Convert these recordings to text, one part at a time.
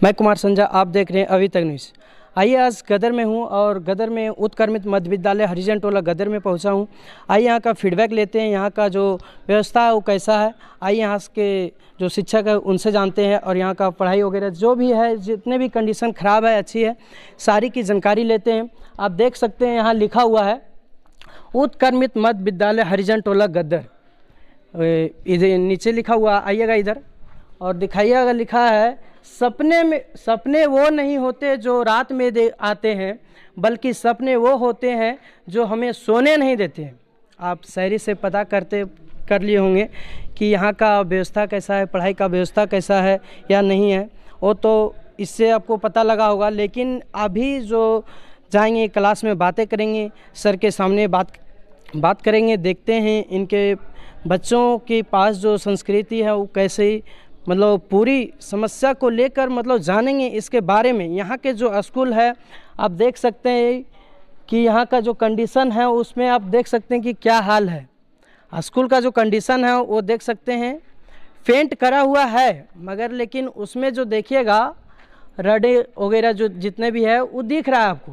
मैं कुमार संजा, आप देख रहे हैं अभी तक न्यूज़। आइए, आज गदर में हूं और गदर में उत्क्रमित मध्य विद्यालय हरिजन टोला गदर में पहुंचा हूं। आइए यहाँ का फीडबैक लेते हैं, यहाँ का जो व्यवस्था है वो कैसा है। आइए यहाँ के जो शिक्षक है उनसे जानते हैं और यहाँ का पढ़ाई वगैरह जो भी है, जितने भी कंडीशन ख़राब है अच्छी है, सारी की जानकारी लेते हैं। आप देख सकते हैं यहाँ लिखा हुआ है उत्क्रमित मध्य विद्यालय हरिजन टोला गदर, इधर नीचे लिखा हुआ। आइएगा इधर और दिखाइएगा, लिखा है सपने वो नहीं होते जो रात में आते हैं, बल्कि सपने वो होते हैं जो हमें सोने नहीं देते हैं। आप शायरी से पता कर लिए होंगे कि यहाँ का व्यवस्था कैसा है, पढ़ाई का व्यवस्था कैसा है या नहीं है, वो तो इससे आपको पता लगा होगा। लेकिन अभी जो जाएंगे क्लास में बातें करेंगे, सर के सामने बात करेंगे, देखते हैं इनके बच्चों के पास जो संस्कृति है वो कैसे, मतलब पूरी समस्या को लेकर मतलब जानेंगे इसके बारे में। यहाँ के जो स्कूल है आप देख सकते हैं कि यहाँ का जो कंडीशन है उसमें आप देख सकते हैं कि क्या हाल है। स्कूल का जो कंडीशन है वो देख सकते हैं, पेंट करा हुआ है, मगर लेकिन उसमें जो देखिएगा रडे वगैरह जो जितने भी है वो दिख रहा है आपको।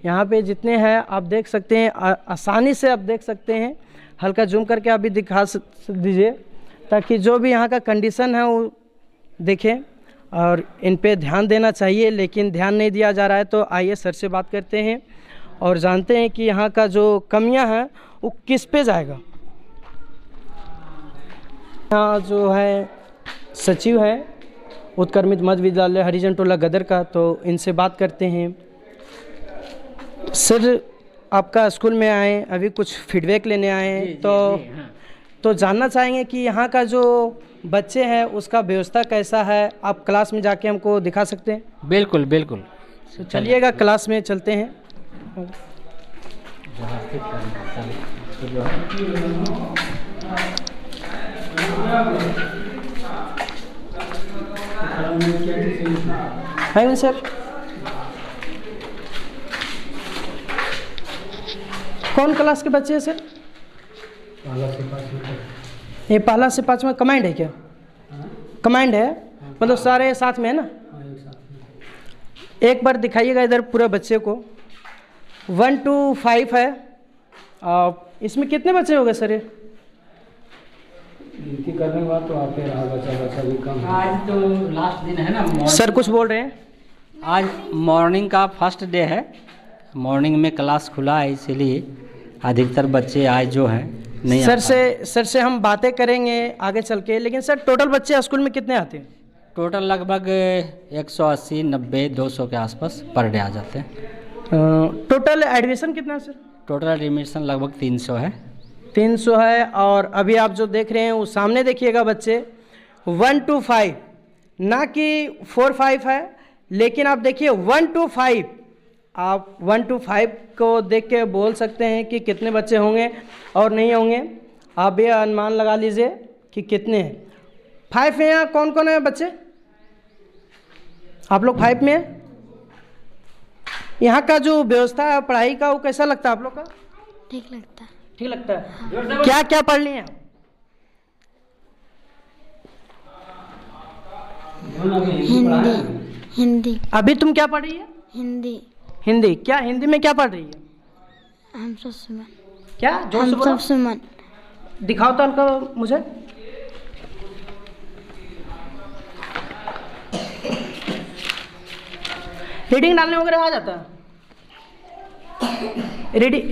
यहाँ पे जितने हैं आप देख सकते हैं, आसानी से आप देख सकते हैं। हल्का जूम करके आप भी दिखा दीजिए ताकि जो भी यहाँ का कंडीशन है वो देखें और इन पे ध्यान देना चाहिए, लेकिन ध्यान नहीं दिया जा रहा है। तो आइए सर से बात करते हैं और जानते हैं कि यहाँ का जो कमियाँ हैं वो किस पे जाएगा। यहाँ जो है सचिव है उत्क्रमित मध्य विद्यालय हरिजन टोला गदर का, तो इनसे बात करते हैं। सर, आपका स्कूल में आए, अभी कुछ फीडबैक लेने आए हैं, तो जानना चाहेंगे कि यहाँ का जो बच्चे हैं उसका व्यवस्था कैसा है। आप क्लास में जाके हमको दिखा सकते हैं? बिल्कुल बिल्कुल। तो चलिएगा, क्लास में चलते हैं। हाय सर, कौन क्लास के बच्चे हैं सर? ये पहला से पाँचवा कमांड है क्या? कमांड है, मतलब सारे साथ में है ना? एक बार दिखाइएगा इधर पूरा बच्चे को। 1 to 5 है। इसमें कितने बच्चे हो गए सर? ये गिनती करने के बाद तो आप बच्चा भी कम। आज तो लास्ट दिन है ना सर, कुछ बोल रहे हैं? आज मॉर्निंग का फर्स्ट डे है, मॉर्निंग में क्लास खुला है, इसीलिए अधिकतर बच्चे आज जो हैं नहीं। सर से हम बातें करेंगे आगे चल के, लेकिन सर टोटल बच्चे स्कूल में कितने आते हैं? टोटल लगभग 180, 90, 200 के आसपास पर डे आ जाते हैं। टोटल एडमिशन कितना है सर? टोटल एडमिशन लगभग 300 है। 300 है। और अभी आप जो देख रहे हैं वो सामने देखिएगा बच्चे 1 to 5, ना कि 4-5 है, लेकिन आप देखिए 1 to 5। आप 1 to 5 को देख के बोल सकते हैं कि कितने बच्चे होंगे और नहीं होंगे। आप ये अनुमान लगा लीजिए कि कितने हैं। 5 में यहाँ कौन कौन है बच्चे? आप लोग 5 में हैं? यहाँ का जो व्यवस्था है पढ़ाई का वो कैसा लगता है आप लोग का? ठीक लगता है। ठीक लगता है। क्या क्या पढ़ लिए हैं? हिंदी। अभी तुम क्या पढ़ रही है? हिंदी। क्या हिंदी में क्या पढ़ रही है? हम सब सुमन। क्या? जोर से बोलो। हम सब सुमन। दिखाओ तो हल्का मुझे। रीडिंग डालने वगैरह आ जाता है?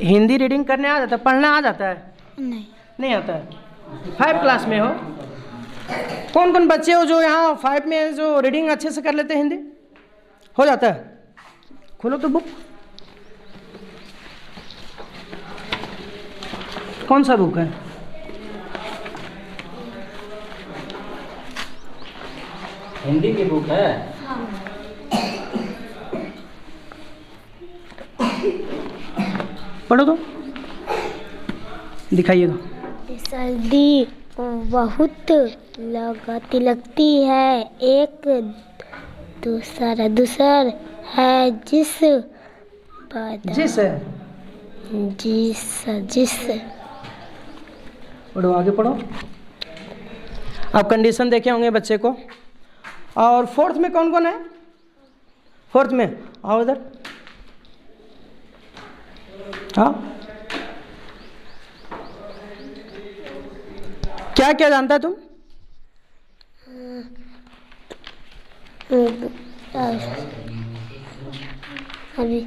हिंदी रीडिंग करने आ जाता है? पढ़ना आ जाता है? नहीं आता है। 5 क्लास में हो? कौन कौन बच्चे हो जो यहाँ 5 में जो रीडिंग अच्छे से कर लेते हैं? हिंदी हो जाता है? खोलो तो बुक। कौन सा बुक है? हिंदी की बुक है। पढ़ो तो, दिखाइएगा। सर्दी बहुत लगती है, एक दूसर है जिस पढ़ो, आगे पढ़ो। आप कंडीशन देखे होंगे बच्चे को, और फोर्थ में कौन कौन है? फोर्थ में आओ इधर। हाँ, क्या क्या जानता है तुम? अभी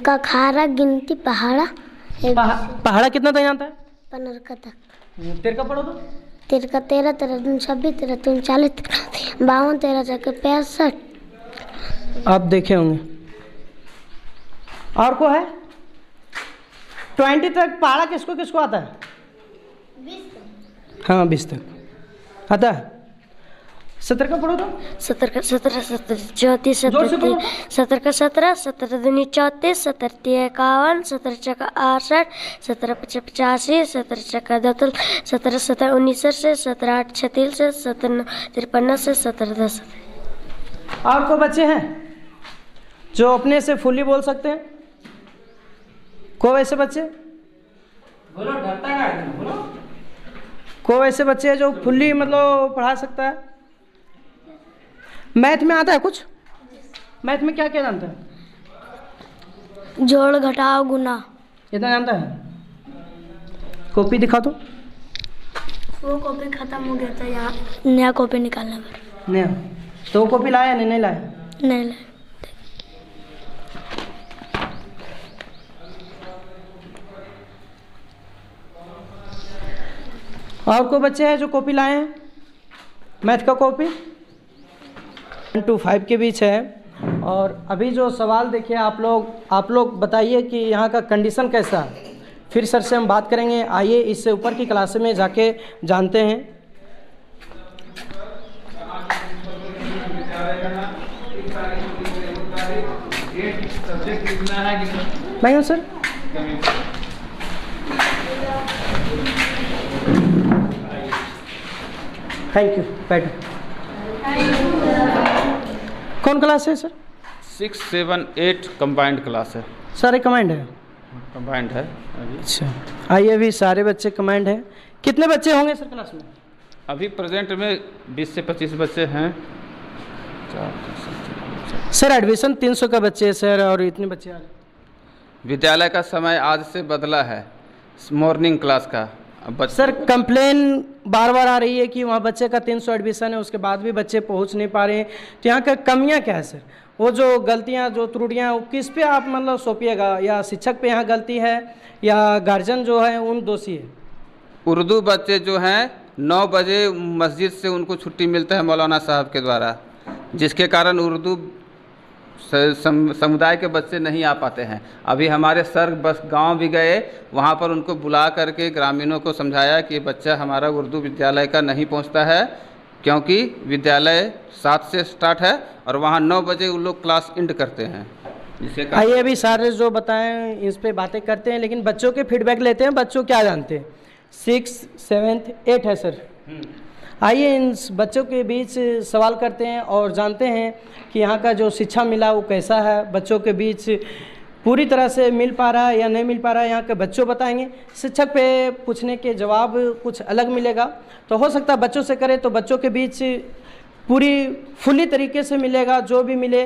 का खारा गिनती पहाड़ा पहाड़ा कितना तक जानता है? 15 तक। तेरे का पढ़ो तो। 13 13 26 13 40 52 13 65। आप देखे होंगे। और को है 20 तक पहाड़ा किसको किसको आता है? 20 तक। हाँ 20 तक आता है। 70 का पढ़ो तो। 17 का 17 17 34 जोर से बोलो। 17 का 17 17 दूनी 34 17 तिया 51 17 चका 68 17 पचा 85 17 चका 2 17 17 19 से 17 8 36 से 17 53 से 17 10। और को बच्चे हैं जो अपने से फुल्ली बोल सकते हैं? को ऐसे बच्चे? बोलो, डरता है बोलो। को ऐसे बच्चे हैं जो फुल्ली मतलब पढ़ा सकता है? मैथ में आता है कुछ? मैथ में क्या क्या जानता है? जोड़ घटाव गुना। इतना जानता है? कॉपी दिखा दो। वो कॉपी खत्म हो गया था, यहाँ नया कॉपी निकालना पड़ा। नहीं, तो कॉपी लाया नहीं लाया? नहीं लाया। और कोई बच्चे हैं जो कॉपी लाए हैं? मैथ का कॉपी 1 to 5 के बीच है। और अभी जो सवाल देखिए आप लोग बताइए कि यहाँ का कंडीशन कैसा है। फिर सर से हम बात करेंगे। आइए इससे ऊपर की क्लास में जाके जानते हैं। मैं सर थैंक यू। बैठो। कौन क्लास है सर? 6 7 8 कंबाइंड क्लास है। सारे कमांड है? कंबाइंड है अभी। अच्छा, आइए अभी सारे बच्चे कमांड है। कितने बच्चे होंगे सर क्लास में? अभी प्रेजेंट में 20 से 25 बच्चे हैं। सर एडमिशन 300 का बच्चे है सर, और इतने बच्चे आ रहे हैं। विद्यालय का समय आज से बदला है, मॉर्निंग क्लास का। अब सर कंप्लेन बार बार आ रही है कि वहाँ बच्चे का 300 एडमिशन है, उसके बाद भी बच्चे पहुँच नहीं पा रहे हैं। तो यहाँ का कमियाँ क्या है सर? वो जो गलतियाँ जो त्रुटियाँ वो किस पे आप मतलब सौंपिएगा? या शिक्षक पे यहाँ गलती है या गार्जियन जो है उन दोषी है? उर्दू बच्चे जो हैं 9 बजे मस्जिद से उनको छुट्टी मिलता है मौलाना साहब के द्वारा, जिसके कारण उर्दू समुदाय के बच्चे नहीं आ पाते हैं। अभी हमारे सर बस गांव भी गए, वहां पर उनको बुला करके ग्रामीणों को समझाया कि बच्चा हमारा उर्दू विद्यालय का नहीं पहुंचता है, क्योंकि विद्यालय 7 से स्टार्ट है और वहां 9 बजे वो लोग क्लास एंड करते हैं। आइए अभी सारे जो बताएं इस पे बातें करते हैं, लेकिन बच्चों के फीडबैक लेते हैं। बच्चों क्या जानते हैं? 6 7 8 है सर। आइए इन बच्चों के बीच सवाल करते हैं और जानते हैं कि यहाँ का जो शिक्षा मिला वो कैसा है, बच्चों के बीच पूरी तरह से मिल पा रहा है या नहीं मिल पा रहा है। यहाँ के बच्चों बताएंगे। शिक्षक पे पूछने के जवाब कुछ अलग मिलेगा, तो हो सकता है बच्चों से करें तो बच्चों के बीच पूरी फुली तरीके से मिलेगा। जो भी मिले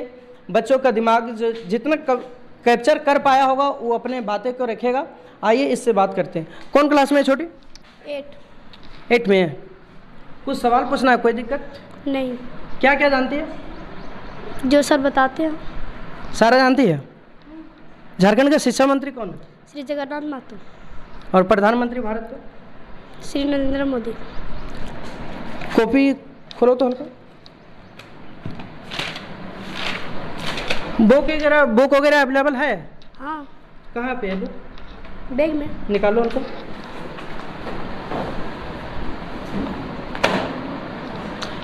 बच्चों का दिमाग जितना कैप्चर कर पाया होगा वो अपने बातें को रखेगा। आइए इससे बात करते हैं। कौन क्लास में है छोटी? 8 में है। कुछ सवाल पूछना है? कोई दिक्कत नहीं। क्या क्या जानती है? जो सर बताते हैं सारा जानती है। झारखंड का शिक्षा मंत्री कौन है? श्री जगन्नाथ महतो। और प्रधानमंत्री भारत का? श्री नरेंद्र मोदी। कॉपी खोलो तो हल्का। बुक वगैरह अवेलेबल है? हाँ। कहाँ पे है बुक? बैग में। निकालो उनको।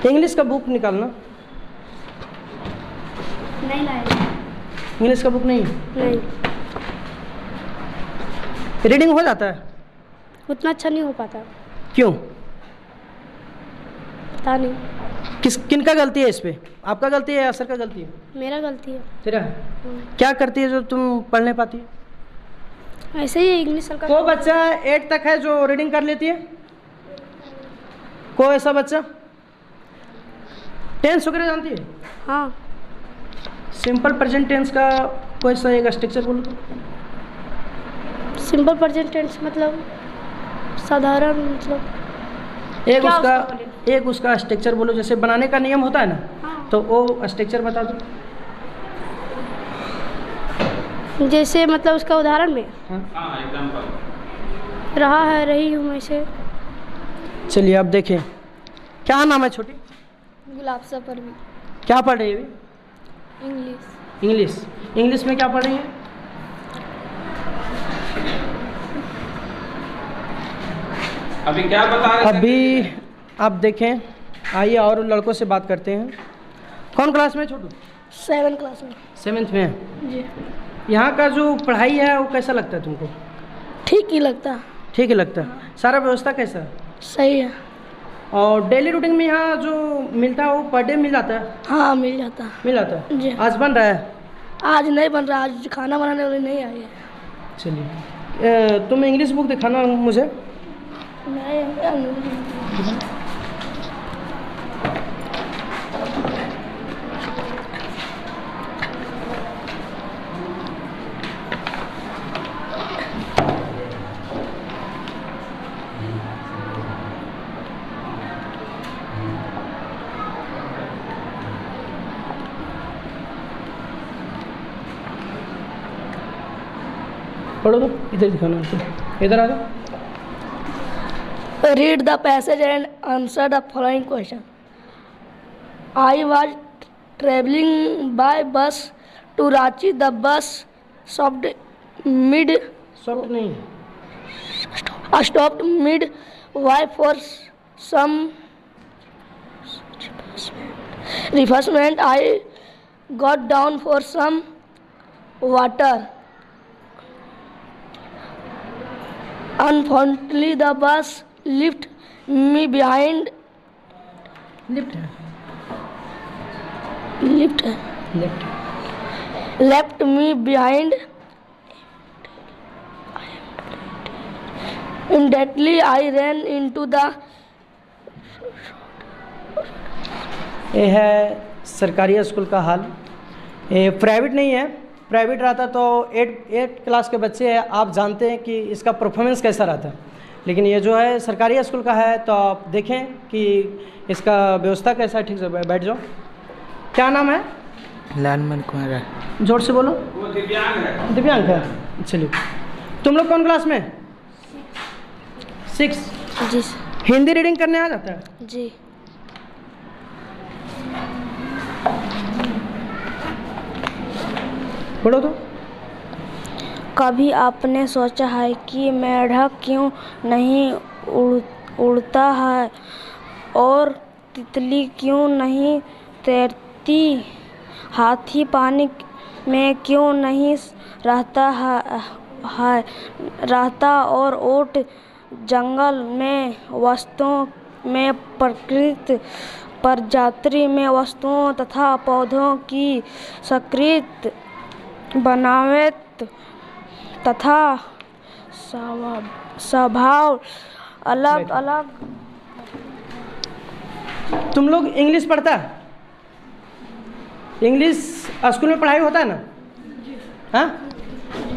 इंग्लिश का बुक निकालना। नहीं लाए। इंग्लिश का बुक नहीं? नहीं, रीडिंग हो जाता है? उतना अच्छा नहीं हो पाता। क्यों? पता नहीं। किन का गलती है इस पे? आपका गलती है या सर का गलती है? मेरा गलती है। तेरा है? क्या करती है जो तुम पढ़ नहीं पाती है? ऐसे ही इंग्लिश हल्का। को बच्चा 8 तक है जो रीडिंग कर लेती है? को ऐसा बच्चा? टेंस वगैरह जानती है? हाँ। सिंपल प्रेजेंट टेंस का कोई सा एक स्ट्रक्चर बोलो तो। सिंपल प्रेजेंट टेंस मतलब साधारण, मतलब क्या एक उसका स्ट्रक्चर बोलो, जैसे बनाने का नियम होता है ना। हाँ। तो वो स्ट्रक्चर बता दो। जैसे मतलब उसका उदाहरण में हाँ एग्जाम्पल। रहा है, रही हूँ ऐसे। चलिए अब देखें, क्या नाम है छोटी? गुलाब सा परवीन। क्या पढ़ रही है अभी? इंग्लिश। इंग्लिश में क्या पढ़ रही है? अभी क्या बता रहे थे? अभी आप देखें, आइए और लड़कों से बात करते हैं। कौन क्लास में है छोटू? 7 क्लास में। 7th में है। जी। यहाँ का जो पढ़ाई है वो कैसा लगता है तुमको? ठीक ही लगता। ठीक ही लगता है। सारा व्यवस्था कैसा है? सही है। और डेली रूटीन में यहाँ जो मिलता है वो पर डे मिल जाता है? हाँ मिल जाता। मिल जाता है। जी। आज बन रहा है? आज नहीं बन रहा, आज खाना बनाने वाली नहीं आई है। चलिए तुम इंग्लिश बुक दिखाना मुझे। पढ़ो तो, इधर दिखाना हमको। इधर आ जाओ। Read the passage and answer the following question. I was traveling by bus to Ranchi. The bus stopped mid way for some refreshment. I got down for some water. Unfortunately, the bus left me behind. Left me behind. Immediately, I ran into the. ये है सरकारी school का हाल। ये private नहीं है। Private रहता तो 8 class के बच्चे हैं, आप जानते हैं कि इसका परफॉर्मेंस कैसा रहता है। लेकिन ये जो है सरकारी स्कूल का है, तो आप देखें कि इसका व्यवस्था कैसा है। ठीक से बैठ जाओ। क्या नाम है? लालमन कुमार है। जोर से बोलो। वो दिव्यांग है। दिव्यांग है। चलिए, तुम लोग कौन क्लास में? 6। जी हिंदी रीडिंग करने आ जाता है? जी। पढ़ो तो। कभी आपने सोचा है कि मेढक क्यों नहीं उड़ता है और तितली क्यों नहीं तैरती? हाथी पानी में क्यों नहीं रहता और ऊँट जंगल में वस्तुओं में प्रकृति प्रजाति में वस्तुओं तथा पौधों की संस्कृति बनावट तथा स्वभाव अलग अलग। तुम लोग इंग्लिश पढ़ता है? इंग्लिश स्कूल में पढ़ाई होता है ना? हाँ,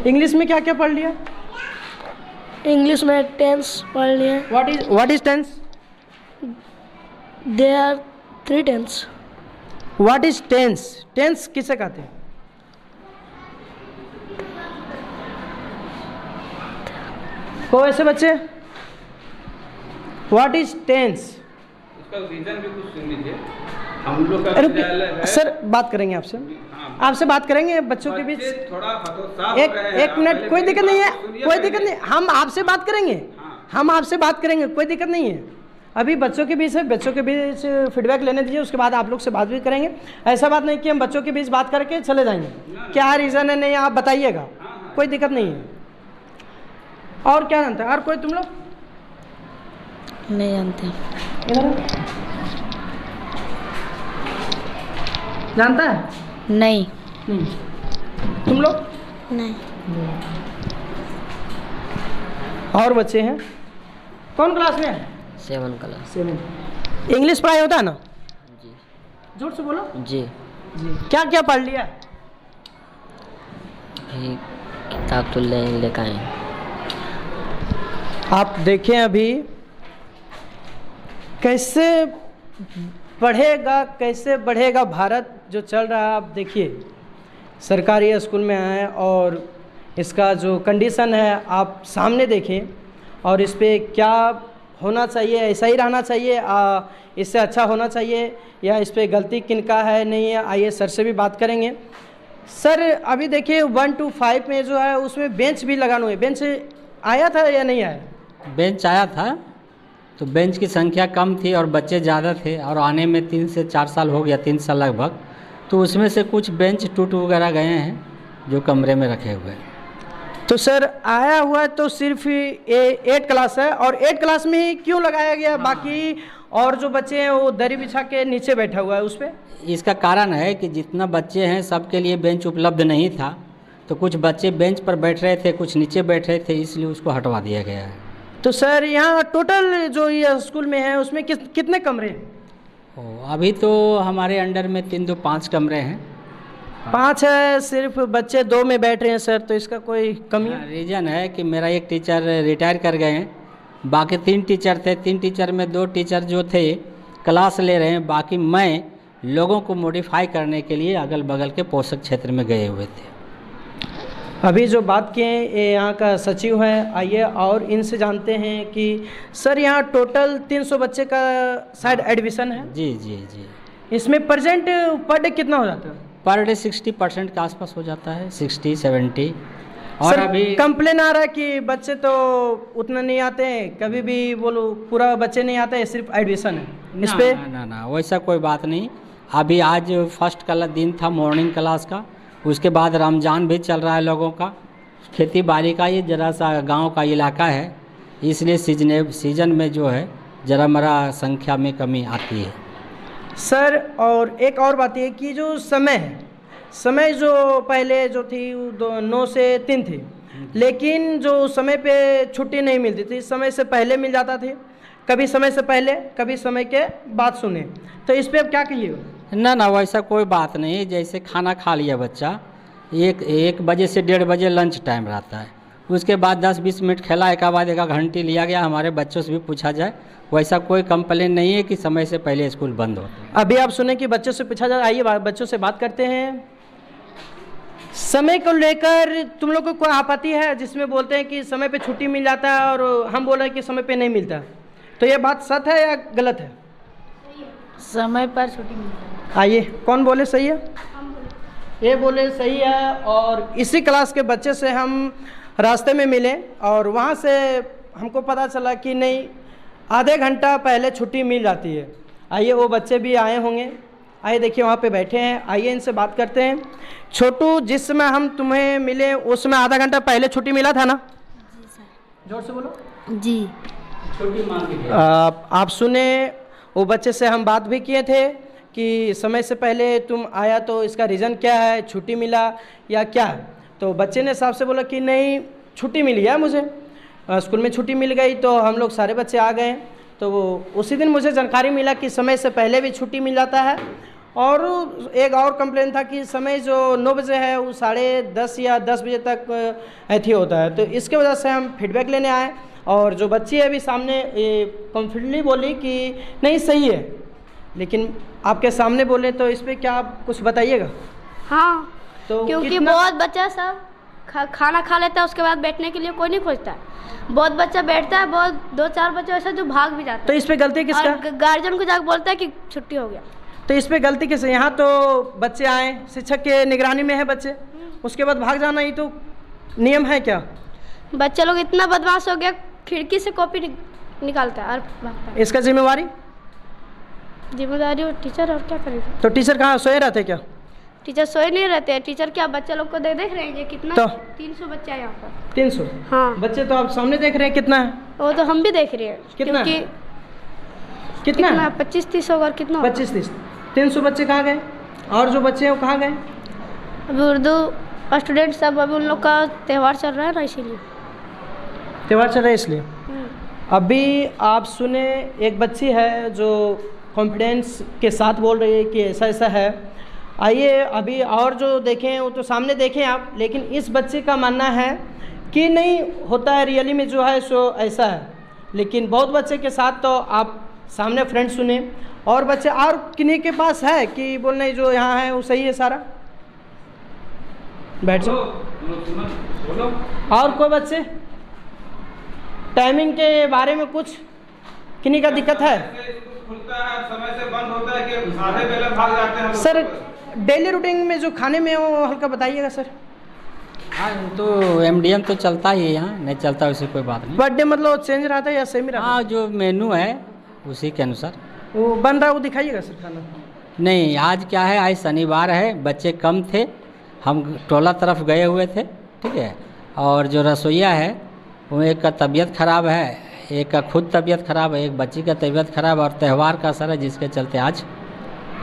इंग्लिश में क्या क्या पढ़ लिया? इंग्लिश में टेंस पढ़ लिए। What is tense? There are 3 tense. What is tense? Tense किसे कहते हैं? को ऐसे बच्चे, व्हाट इज टेंस? उसका रीजन भी कुछ सुन लीजिए। हम लोग का विद्यालय है। सर बात करेंगे आपसे। आपसे बात करेंगे बच्चों के बीच। थोड़ा हतोत्साह एक मिनट, कोई दिक्कत नहीं है, कोई दिक्कत नहीं। हम आपसे बात करेंगे, हम आपसे बात करेंगे, कोई दिक्कत नहीं है। अभी बच्चों के बीच है, बच्चों के बीच फीडबैक लेने दीजिए, उसके बाद आप लोग से बात भी करेंगे। ऐसा बात नहीं कि हम बच्चों के बीच बात करके चले जाएंगे। क्या रीज़न है नहीं आप बताइएगा, कोई दिक्कत नहीं है। और क्या जानते हैं? और कोई तुम लोग नहीं जानते? इधर जानता है? नहीं। नहीं। तुम लोग? नहीं। और बच्चे हैं? कौन क्लास में है? 7 क्लास। 7। इंग्लिश पढ़ाई होता है ना? जी। जोर से बोलो। जी। जी, क्या क्या पढ़ लिया? अभी किताब तो लेकर आए हैं। आप देखें अभी कैसे कैसे बढ़ेगा भारत जो चल रहा है। आप देखिए सरकारी स्कूल में आए और इसका जो कंडीशन है आप सामने देखें और इस पे क्या होना चाहिए, ऐसा ही रहना चाहिए, इससे अच्छा होना चाहिए या इस पे गलती किनका है नहीं है। आइए सर से भी बात करेंगे। सर अभी देखिए 1 to 5 में जो है उसमें बेंच भी लगाना है, बेंच आया था या नहीं आया? बेंच आया था तो बेंच की संख्या कम थी और बच्चे ज़्यादा थे और आने में 3 से 4 साल हो गया, 3 साल लगभग। तो उसमें से कुछ बेंच टूट वगैरह गए हैं जो कमरे में रखे हुए हैं। तो सर आया हुआ है तो सिर्फ 8 क्लास है और 8 क्लास में ही क्यों लगाया गया? बाकी और जो बच्चे हैं वो दरी बिछा के नीचे बैठा हुआ है उस पर। इसका कारण है कि जितना बच्चे हैं सबके लिए बेंच उपलब्ध नहीं था, तो कुछ बच्चे बेंच पर बैठ रहे थे, कुछ नीचे बैठ रहे थे, इसलिए उसको हटवा दिया गया है। तो सर यहाँ टोटल जो ये स्कूल में है उसमें कितने कमरे हैं? अभी तो हमारे अंडर में 3 2 5 कमरे हैं। 5 है, सिर्फ बच्चे 2 में बैठ रहे हैं सर, तो इसका कोई कमी है? रीज़न है कि मेरा एक टीचर रिटायर कर गए हैं, बाकी 3 टीचर थे। 3 टीचर में 2 टीचर जो थे क्लास ले रहे हैं, बाकी मैं लोगों को मॉडिफाई करने के लिए अगल बगल के पोषक क्षेत्र में गए हुए थे। अभी जो बात किए ये यहाँ का सचिव है, आइए और इनसे जानते हैं कि सर यहाँ टोटल 300 बच्चे का शायद एडमिशन है। जी जी जी। इसमें प्रेजेंट पर डे कितना हो जाता है? पर डे 60% के आसपास हो जाता है, 60-70। और सर अभी कंप्लेन आ रहा है कि बच्चे तो उतना नहीं आते हैं, कभी भी बोलो पूरा बच्चे नहीं आते हैं, सिर्फ एडमिशन है इस पे। ना वैसा कोई बात नहीं। अभी आज फर्स्ट का दिन था मॉर्निंग क्लास का, उसके बाद रमज़ान भी चल रहा है लोगों का। खेती बाड़ी का ये ज़रा सा गांव का इलाका है, इसलिए सीजन में जो है ज़रा मरा संख्या में कमी आती है। सर और एक और बात ये कि जो समय जो पहले जो थी 9 से 3 थी, लेकिन जो समय पे छुट्टी नहीं मिलती थी, समय से पहले मिल जाता थी, कभी समय से पहले कभी समय के बाद सुने, तो इस पे अब क्या कहिएगा? ना वैसा कोई बात नहीं। जैसे खाना खा लिया बच्चा, 1 बजे से 1:30 बजे लंच टाइम रहता है, उसके बाद 10-20 मिनट खेला, एक बाद 1 घंटी लिया गया। हमारे बच्चों से भी पूछा जाए, वैसा कोई कंप्लेन नहीं है कि समय से पहले स्कूल बंद होता है। अभी आप सुने कि बच्चों से पूछा जाए, आइए बच्चों से बात करते हैं। समय को लेकर तुम लोग को कोई आपत्ति है जिसमें बोलते हैं कि समय पे छुट्टी मिल जाता है और हम बोल रहे हैं कि समय पे नहीं मिलता, तो ये बात सच है या गलत है? समय पर छुट्टी मिलती है। आइए कौन बोले सही है? ये बोले सही है। और इसी क्लास के बच्चे से हम रास्ते में मिले और वहाँ से हमको पता चला कि नहीं, आधे घंटा पहले छुट्टी मिल जाती है। आइए वो बच्चे भी आए होंगे, आइए देखिए वहाँ पे बैठे हैं, आइए इनसे बात करते हैं। छोटू, जिस समय हम तुम्हें मिले उस समय आधा घंटा पहले छुट्टी मिला था ना? जी सर। जोर से बोलो। जी। छुट्टी मांग के आप सुने, वो बच्चे से हम बात भी किए थे कि समय से पहले तुम आया तो इसका रीज़न क्या है, छुट्टी मिला या क्या है? तो बच्चे ने साहब से बोला कि नहीं छुट्टी मिल गया मुझे, स्कूल में छुट्टी मिल गई। तो हम लोग सारे बच्चे आ गए, तो वो उसी दिन मुझे जानकारी मिला कि समय से पहले भी छुट्टी मिल जाता है। और एक और कंप्लेन था कि समय जो 9 बजे है वो 10:30 या 10 बजे तक ऐथी होता है। तो इसके वजह से हम फीडबैक लेने आए और जो बच्ची है अभी सामने कॉन्फिडेंटली बोली कि नहीं सही है, लेकिन आपके सामने बोले तो इस पर क्या आप कुछ बताइएगा? हाँ, तो क्योंकि बहुत बच्चा सब खाना खा लेता है, उसके बाद बैठने के लिए कोई नहीं खोजता है। बहुत बच्चा बैठता है, बहुत 2-4 बच्चे ऐसा जो भाग भी जाता है। तो इस पे गलती किसका? और गार्जियन को जाकर बोलता है कि छुट्टी हो गया। तो इस पे गलती किसकी? यहाँ तो बच्चे आए, शिक्षक के निगरानी में है बच्चे, उसके बाद भाग जाना ही तो नियम है क्या? बच्चे लोग इतना बदमाश हो गया, खिड़की से कॉपी निकालता है और भागता है। इसका जिम्मेवारी जिम्मेदारी टीचर, और क्या करेगा? तो टीचर कहाँ सोए रहते क्या? टीचर सोए नहीं रहते हैं। टीचर क्या बच्चे लोग को देख रहे हैं, ये कितना तो 300 बच्चा है यहाँ पर। 300? हाँ, बच्चे तो आप सामने देख रहे हैं, कितना है? वो तो हम भी देख रहे हैं। कितना क्योंकि कितना है? 25-30 होगा। कितना 25-30? 300 बच्चे कहाँ गए? और जो बच्चे हैं वो कहाँ गए? अभी उर्दू स्टूडेंट सब, अभी उन लोग का त्यौहार चल रहा है ना, इसीलिए त्यौहार चल रहा है इसलिए। अभी आप सुने, एक बच्ची है जो कॉन्फिडेंस के साथ बोल रही है कि ऐसा ऐसा है। आइए अभी और जो देखें वो तो सामने देखें आप, लेकिन इस बच्चे का मानना है कि नहीं होता है, रियली में जो है सो ऐसा है। लेकिन बहुत बच्चे के साथ तो आप सामने फ्रेंड सुने। और बच्चे और किन्हीं के पास है कि बोलने जो यहाँ है वो सही है सारा? बैठ जाओ। और कोई बच्चे टाइमिंग के बारे में कुछ किन्हीं का दिक्कत है? खुलता है, समय से बंद होता है कि आधे पहले भाग जाते हैं सर डेली रूटीन में जो खाने में वो हल्का बताइएगा सर। हाँ तो एमडीएम तो चलता ही है यहाँ, नहीं चलता वैसे कोई बात नहीं। बर्थडे मतलब चेंज रहता है या सेम ही रहता है? हाँ जो मेनू है उसी के अनुसार वो बन रहा है, वो दिखाइएगा सर खाना। नहीं आज क्या है, आज शनिवार है, बच्चे कम थे, हम टोला तरफ गए हुए थे, ठीक है। और जो रसोईया है वो एक का तबीयत ख़राब है, एक का खुद तबीयत ख़राब है, एक बच्ची का तबीयत ख़राब और त्यौहार का असर है जिसके चलते आज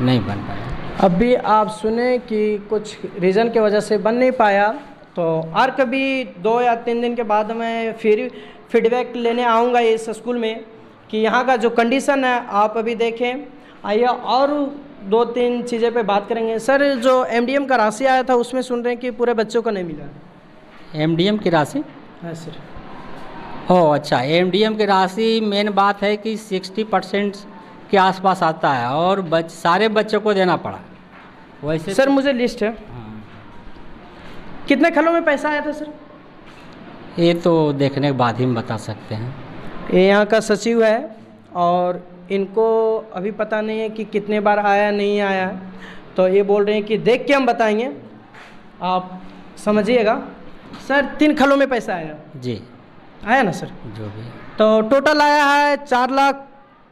नहीं बन पाया। अभी आप सुने कि कुछ रीज़न की वजह से बन नहीं पाया, तो और कभी 2 या 3 दिन के बाद मैं फिर फीडबैक लेने आऊँगा इस स्कूल में कि यहाँ का जो कंडीशन है आप अभी देखें। आइए और 2-3 चीज़ें पे बात करेंगे। सर जो एमडीएम का राशि आया था उसमें सुन रहे हैं कि पूरे बच्चों को नहीं मिला। एमडीएम की राशि? हाँ सर। ओह अच्छा, एमडीएम की राशि मेन बात है कि 60% के आसपास आता है और सारे बच्चों को देना पड़ा। वैसे सर मुझे लिस्ट है। हाँ। कितने खलों में पैसा आया था सर? ये तो देखने के बाद ही हम बता सकते हैं। ये यहाँ का सचिव है और इनको अभी पता नहीं है कि कितने बार आया नहीं आया, तो ये बोल रहे हैं कि देख के हम बताएंगे, आप समझिएगा। सर 3 खलों में पैसा आया? जी आया ना सर? जो भी तो टोटल आया है 4 लाख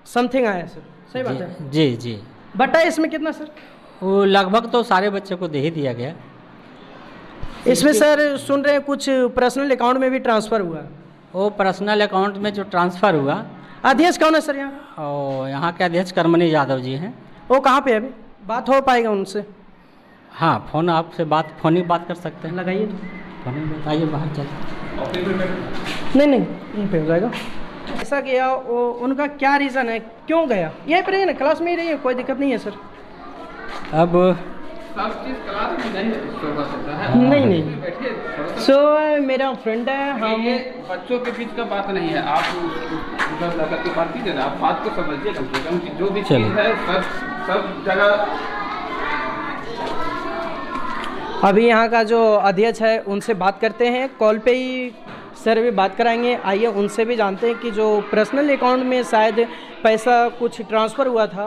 समथिंग आया सर, सही बात है? जी जी। बटा इसमें कितना सर? वो लगभग तो सारे बच्चों को दे ही दिया गया। इसमें सर सुन रहे हैं कुछ पर्सनल अकाउंट में भी ट्रांसफ़र हुआ। वो पर्सनल अकाउंट में जो ट्रांसफ़र हुआ। अध्यक्ष कौन है सर यहाँ? और यहाँ के अध्यक्ष कर्मनी यादव जी हैं। वो कहाँ पे है अभी? बात हो पाएगा उनसे? हाँ फोन आपसे फ़ोन ही बात कर सकते हैं। लगाइए। फोन ही बताइए, बाहर चल। नहीं यहीं पे हो जाएगा। ऐसा गया वो उनका क्या रीज़न है, क्यों गया? यहीं पर रहिए ना, क्लास में ही रहिए, कोई दिक्कत नहीं है सर। अब सब चीज़ क्लास में नहीं शो कर सकता है। नहीं सो मेरा फ्रेंड है, हम ये बच्चों के बीच का बात नहीं है। आप उधर जाकर के बात कीजिए ना, आप बात को समझिए कम से कम कि जो भी चीज़ है सब जगह। अभी यहाँ का जो अध्यक्ष है उनसे बात करते हैं, कॉल पे ही सर भी बात कराएंगे। आइए उनसे भी जानते हैं कि जो पर्सनल अकाउंट में शायद पैसा कुछ ट्रांसफ़र हुआ था,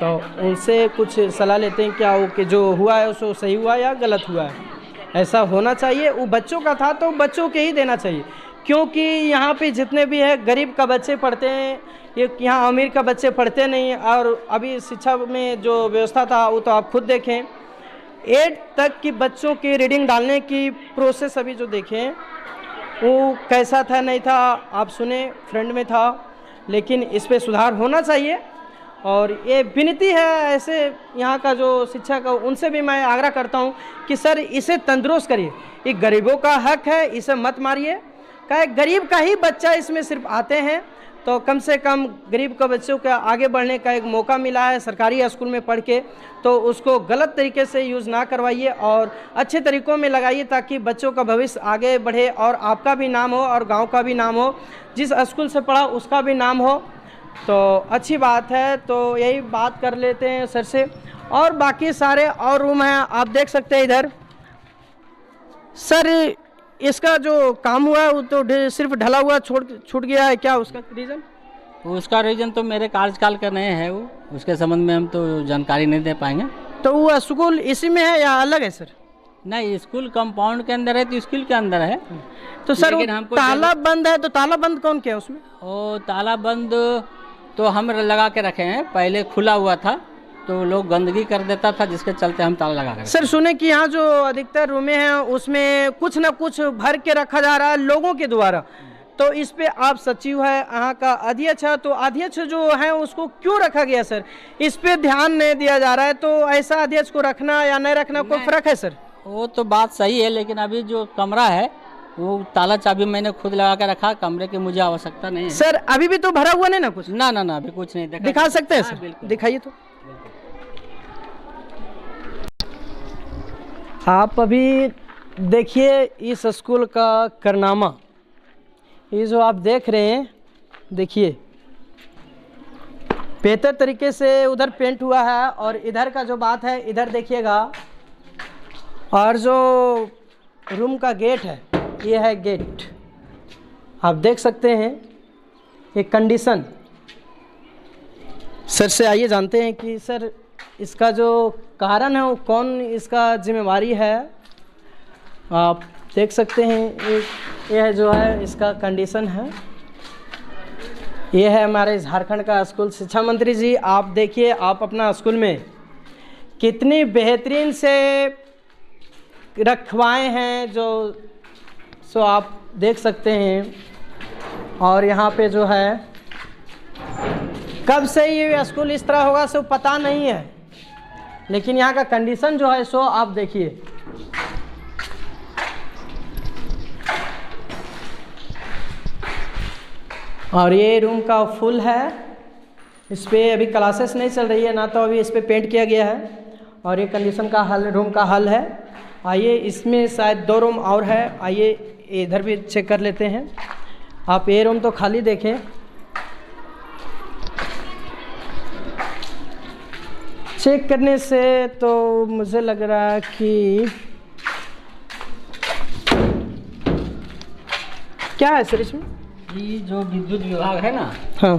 तो उनसे कुछ सलाह लेते हैं क्या वो कि जो हुआ है उसको सही हुआ या गलत हुआ है। ऐसा होना चाहिए, वो बच्चों का था तो बच्चों के ही देना चाहिए, क्योंकि यहाँ पे जितने भी है गरीब का बच्चे पढ़ते हैं, ये यहाँ अमीर का बच्चे पढ़ते नहीं। और अभी शिक्षा में जो व्यवस्था था वो तो आप खुद देखें, 8 तक की बच्चों की रीडिंग डालने की प्रोसेस अभी जो देखें वो कैसा था नहीं था, आप सुने, फ्रेंड में था। लेकिन इस पे सुधार होना चाहिए और ये विनती है ऐसे यहाँ का जो शिक्षा का, उनसे भी मैं आग्रह करता हूँ कि सर इसे तंदुरुस्त करिए। ये गरीबों का हक है, इसे मत मारिए। क्या गरीब का ही बच्चा इसमें सिर्फ आते हैं, तो कम से कम गरीब का बच्चों का आगे बढ़ने का एक मौका मिला है सरकारी स्कूल में पढ़ के, तो उसको गलत तरीके से यूज़ ना करवाइए और अच्छे तरीक़ों में लगाइए ताकि बच्चों का भविष्य आगे बढ़े और आपका भी नाम हो और गांव का भी नाम हो, जिस स्कूल से पढ़ा उसका भी नाम हो। तो अच्छी बात है। तो यही बात कर लेते हैं सर से। और बाकी सारे और रूम हैं, आप देख सकते हैं इधर। सर इसका जो काम हुआ है वो तो सिर्फ ढला हुआ छूट गया है, क्या उसका रीज़न? उसका रीज़न तो मेरे कार्यकाल का नहीं है, वो उसके संबंध में हम तो जानकारी नहीं दे पाएंगे। तो वो स्कूल इसी में है या अलग है सर? नहीं, स्कूल कंपाउंड के अंदर है तो स्कूल के अंदर है। तो सर वो ताला बंद है, तो ताला बंद कौन किया उसमें? ओ ताला बंद तो हम लगा के रखे हैं, पहले खुला हुआ था तो लोग गंदगी कर देता था जिसके चलते हम ताला लगा रहे। सर सुने कि यहाँ जो अधिकतर रूमें हैं उसमें कुछ ना कुछ भर के रखा जा रहा है लोगों के द्वारा, तो इस पे आप सचिव है, यहाँ का अध्यक्ष है, तो अध्यक्ष जो है उसको क्यों रखा गया सर? इस पे ध्यान नहीं दिया जा रहा है, तो ऐसा अध्यक्ष को रखना या नहीं रखना कोई फर्क है सर? वो तो बात सही है, लेकिन अभी जो कमरा है वो ताला चाबी मैंने खुद लगा के रखा, कमरे की मुझे आवश्यकता नहीं है। सर अभी भी तो भरा हुआ नहीं ना कुछ? ना ना ना, अभी कुछ नहीं दिखा सकते हैं हाँ, सर? बिल्कुल। दिखाइए तो। आप अभी देखिए इस स्कूल का कारनामा, ये जो आप देख रहे हैं, देखिए बेहतर तरीके से उधर पेंट हुआ है, और इधर का जो बात है इधर देखिएगा, और जो रूम का गेट है ये है गेट, आप देख सकते हैं ये कंडीशन। सर से आइए जानते हैं कि सर इसका जो कारण है वो कौन इसका जिम्मेवारी है। आप देख सकते हैं यह जो है इसका कंडीशन है। ये है हमारे झारखंड का स्कूल। शिक्षा मंत्री जी आप देखिए, आप अपना स्कूल में कितनी बेहतरीन से रखवाए हैं, जो सो आप देख सकते हैं। और यहाँ पे जो है कब से ये स्कूल इस तरह होगा सो पता नहीं है, लेकिन यहाँ का कंडीशन जो है सो आप देखिए। और ये रूम का फुल है, इस पर अभी क्लासेस नहीं चल रही है ना, तो अभी इस पर पेंट किया गया है। और ये कंडीशन का हल रूम का हल है। आइए इसमें शायद 2 रूम और है, आइए इधर भी चेक कर लेते हैं। आप ये रूम तो खाली देखें, चेक करने से तो मुझे लग रहा है कि क्या है सर इसमें? ये जो विद्युत विभाग है ना, हाँ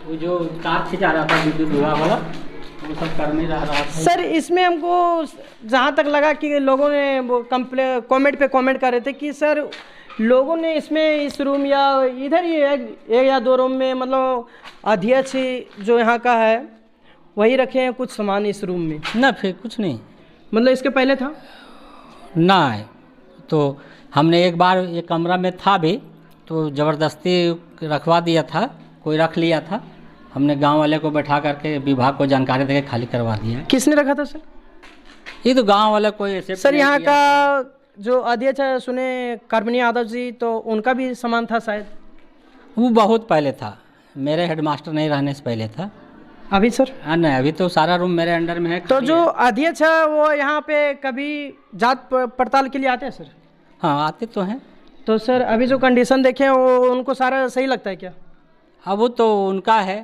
वो जो तार खिंचा रहा था विद्युत विभाग वाला, वो सब कर नहीं रहा था। सर इसमें हमको जहाँ तक लगा कि लोगों ने वो कमेंट पे कमेंट कर रहे थे कि सर लोगों ने इसमें इस रूम या इधर ही एक या 2 रूम में मतलब अध्यक्ष जो यहाँ का है वही रखे हैं कुछ सामान इस रूम में ना, फिर कुछ नहीं, मतलब इसके पहले था ना है। तो हमने एक बार ये कमरा में था भी, तो ज़बरदस्ती रखवा दिया था, कोई रख लिया था, हमने गांव वाले को बैठा करके विभाग को जानकारी देके खाली करवा दिया। किसने रखा था सर? ये तो गांव वाला कोई ऐसे सर यहाँ का जो अध्यक्ष है सुने कार्बनी यादव जी, तो उनका भी सामान था शायद? वो बहुत पहले था, मेरे हेडमास्टर नहीं रहने से पहले था। अभी सर? नहीं, अभी तो सारा रूम मेरे अंडर में है। तो जो अध्यक्ष है वो यहाँ पे कभी जांच पड़ताल के लिए आते हैं सर? हाँ आते तो हैं। तो सर अभी जो कंडीशन देखे वो उनको सारा सही लगता है क्या? अब वो तो उनका है,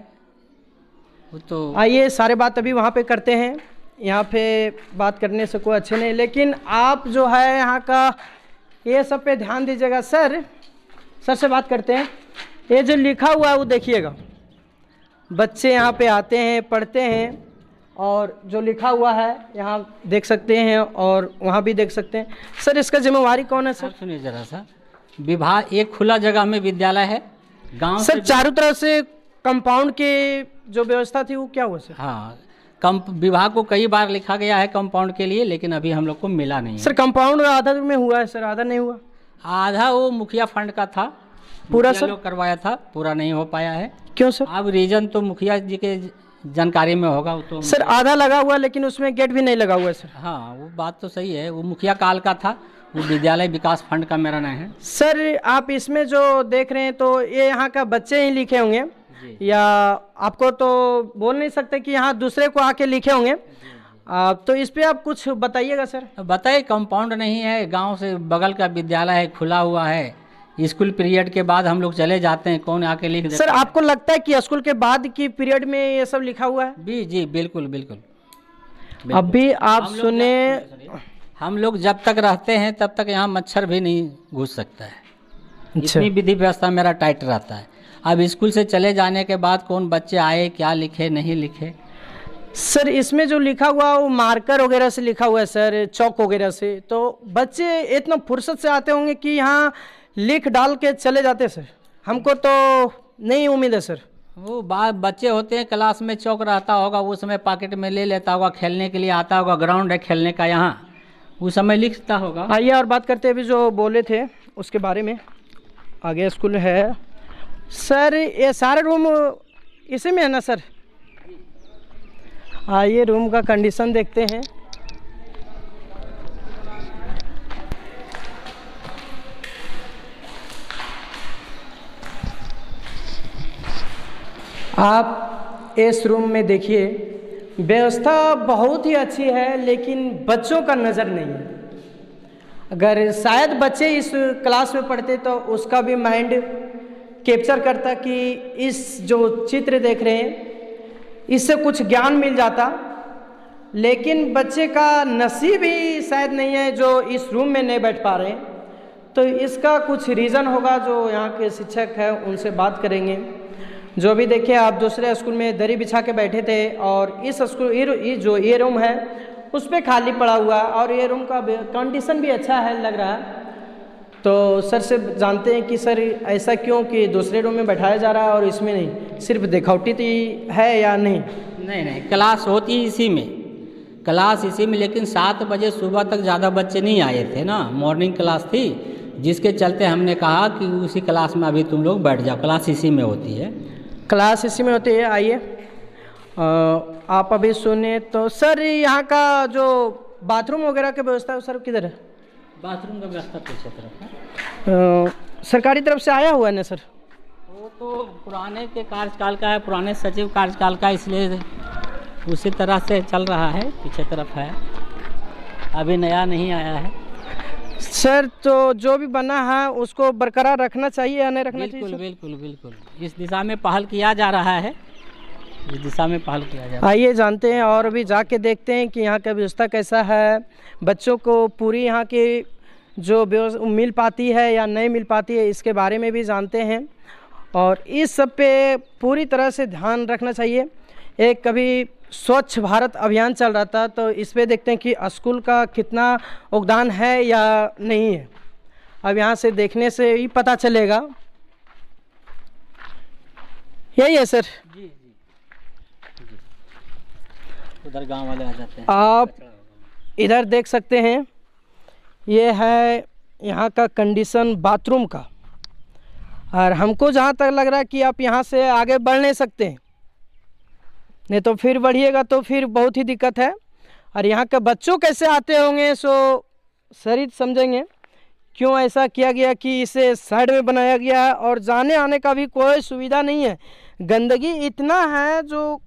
वो तो आइए सारे बात अभी वहाँ पे करते हैं, यहाँ पे बात करने से कोई अच्छे नहीं, लेकिन आप जो है यहाँ का ये सब पे ध्यान दीजिएगा। सर से बात करते हैं। ये जो लिखा हुआ है वो देखिएगा, बच्चे यहाँ पे आते हैं पढ़ते हैं, और जो लिखा हुआ है यहाँ देख सकते हैं और वहाँ भी देख सकते हैं। सर इसका जिम्मेवारी कौन है सर? सुनिए जरा सा, विभाग एक खुला जगह में विद्यालय है गांव सर, चारों तरफ से कंपाउंड के जो व्यवस्था थी वो क्या हुआ सर? हाँ, विभाग को कई बार लिखा गया है कंपाउंड के लिए, लेकिन अभी हम लोग को मिला नहीं है। सर कंपाउंड आधा में हुआ है सर, आधा नहीं हुआ? आधा वो मुखिया फंड का था, पूरा मुखिया सर लोग करवाया था, पूरा नहीं हो पाया है। क्यों सर? अब रीजन तो मुखिया जी के जानकारी में होगा। वो तो सर आधा लगा हुआ लेकिन उसमें गेट भी नहीं लगा हुआ है सर। हाँ वो बात तो सही है, वो मुखिया काल का था, वो विद्यालय विकास फंड का मेरा नहीं है। सर आप इसमें जो देख रहे हैं तो ये यहाँ का बच्चे ही लिखे होंगे, या आपको तो बोल नहीं सकते कि यहाँ दूसरे को आके लिखे होंगे, तो इस पे आप कुछ बताइएगा सर। बताइए, कंपाउंड नहीं है, गांव से बगल का विद्यालय है, खुला हुआ है, स्कूल पीरियड के बाद हम लोग चले जाते हैं, कौन आके लिख देता सर आपको लगता है कि स्कूल के बाद की पीरियड में ये सब लिखा हुआ है? जी बिल्कुल बिल्कुल। अभी आप सुने, हम लोग जब तक रहते हैं तब तक यहाँ मच्छर भी नहीं घुस सकता है, इतनी विधि व्यवस्था मेरा टाइट रहता है। अब स्कूल से चले जाने के बाद कौन बच्चे आए, क्या लिखे नहीं लिखे। सर इसमें जो लिखा हुआ वो मार्कर वगैरह से लिखा हुआ है सर, चौक वगैरह से, तो बच्चे इतना फुर्सत से आते होंगे कि यहाँ लिख डाल के चले जाते सर, हमको तो नहीं उम्मीद है सर। वो बच्चे होते हैं, क्लास में चौक रहता होगा, वो समय पॉकेट में ले लेता होगा, खेलने के लिए आता होगा, ग्राउंड है खेलने का यहाँ, उस समय लिखता होगा। आइए और बात करते हैं अभी जो बोले थे उसके बारे में। आगे स्कूल है सर, ये सारे रूम इसी में है ना सर? आइए रूम का कंडीशन देखते हैं। आप इस रूम में देखिए, व्यवस्था बहुत ही अच्छी है लेकिन बच्चों का नज़र नहीं है। अगर शायद बच्चे इस क्लास में पढ़ते तो उसका भी माइंड कैप्चर करता कि इस जो चित्र देख रहे हैं इससे कुछ ज्ञान मिल जाता, लेकिन बच्चे का नसीब ही शायद नहीं है जो इस रूम में नहीं बैठ पा रहे हैं। तो इसका कुछ रीज़न होगा, जो यहाँ के शिक्षक हैं उनसे बात करेंगे। जो भी देखिए, आप दूसरे स्कूल में दरी बिछा के बैठे थे और इस स्कूल ये रूम है उस पर खाली पड़ा हुआ है और ये रूम का कंडीशन भी अच्छा है लग रहा है। तो सर से जानते हैं कि सर ऐसा क्यों कि दूसरे रूम में बैठाया जा रहा है और इसमें नहीं, सिर्फ दिखावटी है या नहीं? नहीं, क्लास होती इसी में, क्लास इसी में, लेकिन 7 बजे सुबह तक ज़्यादा बच्चे नहीं आए थे ना, मॉर्निंग क्लास थी, जिसके चलते हमने कहा कि उसी क्लास में अभी तुम लोग बैठ जाओ, क्लास इसी में होती है। क्लास इसी में होती है। आइए आप अभी सुने तो सर यहाँ का जो बाथरूम वगैरह की व्यवस्था है सर किधर है? बाथरूम का व्यवस्था पीछे तरफ है। सरकारी तरफ से आया हुआ है ना सर? वो तो पुराने के कार्यकाल का है, पुराने सचिव कार्यकाल का, इसलिए उसी तरह से चल रहा है, पीछे तरफ है, अभी नया नहीं आया है सर। तो जो भी बना है उसको बरकरार रखना चाहिए या नहीं रखना चाहिए? बिल्कुल इस दिशा में पहल किया जा रहा है, इस दिशा में पहल किया जा रहा है। आइए जानते हैं और अभी जाके देखते हैं कि यहाँ का व्यवस्था कैसा है, बच्चों को पूरी यहाँ की जो व्यवस्था मिल पाती है या नहीं मिल पाती है इसके बारे में भी जानते हैं और इस सब पे पूरी तरह से ध्यान रखना चाहिए। एक कभी स्वच्छ भारत अभियान चल रहा था तो इस पे देखते हैं कि स्कूल का कितना योगदान है या नहीं है। अब यहाँ से देखने से ही पता चलेगा। यही है सर? जी उधर गांव वाले आ जाते हैं। आप इधर देख सकते हैं, ये है यहाँ का कंडीशन बाथरूम का, और हमको जहाँ तक लग रहा है कि आप यहाँ से आगे बढ़ नहीं सकते हैं, नहीं तो फिर बढ़िएगा तो फिर बहुत ही दिक्कत है। और यहाँ के बच्चों कैसे आते होंगे सो सर ही समझेंगे क्यों ऐसा किया गया कि इसे साइड में बनाया गया है और जाने आने का भी कोई सुविधा नहीं है। गंदगी इतना है जो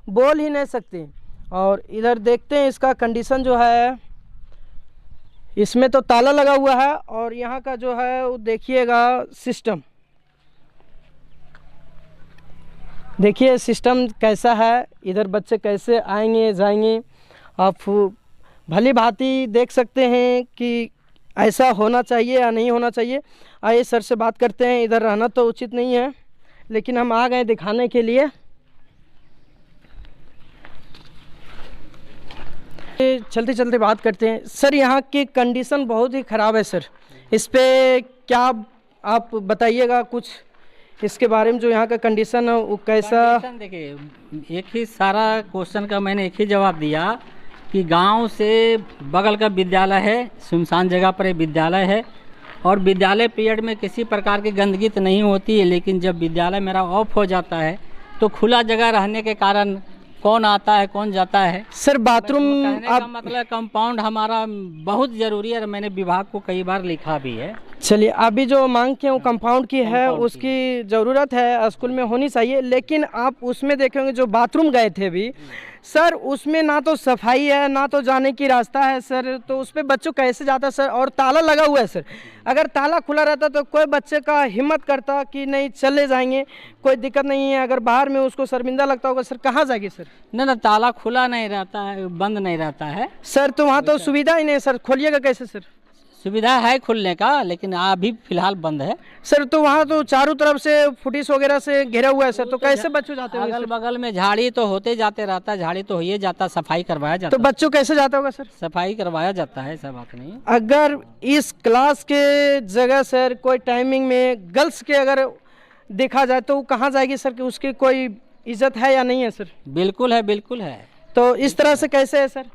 बोल ही नहीं सकते। और इधर देखते हैं इसका कंडीशन जो है, इसमें तो ताला लगा हुआ है और यहाँ का जो है वो देखिएगा सिस्टम, देखिए सिस्टम कैसा है, इधर बच्चे कैसे आएंगे जाएंगे। आप भली भांति देख सकते हैं कि ऐसा होना चाहिए या नहीं होना चाहिए। आइए सर से बात करते हैं। इधर रहना तो उचित नहीं है लेकिन हम आ गए दिखाने के लिए। चलते चलते बात करते हैं। सर यहाँ की कंडीशन बहुत ही ख़राब है सर, इस पे क्या आप बताइएगा कुछ इसके बारे में, जो यहाँ का कंडीशन है वो कैसा? देखिए, एक ही सारा क्वेश्चन का मैंने एक ही जवाब दिया कि गांव से बगल का विद्यालय है, सुनसान जगह पर एक विद्यालय है और विद्यालय पीरियड में किसी प्रकार की गंदगी तो नहीं होती है, लेकिन जब विद्यालय मेरा ऑफ हो जाता है तो खुला जगह रहने के कारण कौन आता है कौन जाता है। सर बाथरूम कहने का मतलब कंपाउंड हमारा बहुत ज़रूरी है, मैंने विभाग को कई बार लिखा भी है। चलिए, अभी जो मांग की वो कंपाउंड की है, उसकी ज़रूरत है, स्कूल में होनी चाहिए। लेकिन आप उसमें देखेंगे जो बाथरूम गए थे अभी सर, उसमें ना तो सफाई है ना तो जाने की रास्ता है सर, तो उस पर बच्चों कैसे जाता सर? और ताला लगा हुआ है सर। अगर ताला खुला रहता तो कोई बच्चे का हिम्मत करता कि नहीं चले जाएंगे, कोई दिक्कत नहीं है। अगर बाहर में उसको शर्मिंदा लगता होगा सर, कहाँ जाएगी सर? ना ताला खुला नहीं रहता है, बंद नहीं रहता है सर, तो वहाँ तो सुविधा ही नहीं सर, खोलिएगा कैसे सर? सुविधा है खुलने का, लेकिन अभी फिलहाल बंद है सर। तो वहाँ तो चारों तरफ से फुटिस वगैरह से घिरा हुआ है सर, तो कैसे बच्चों जाते हैं? अगल बगल में झाड़ी तो होते जाते रहता है, झाड़ी तो होइए जाता, सफाई करवाया जाता। तो बच्चों कैसे जाता होगा सर? सफाई करवाया जाता है, ऐसा बात नहीं। अगर इस क्लास के जगह सर कोई टाइमिंग में गर्ल्स के अगर देखा जाए तो कहाँ जाएगी सर, कि उसकी कोई इज्जत है या नहीं है सर? बिल्कुल है, बिल्कुल है। तो इस तरह से कैसे है सर?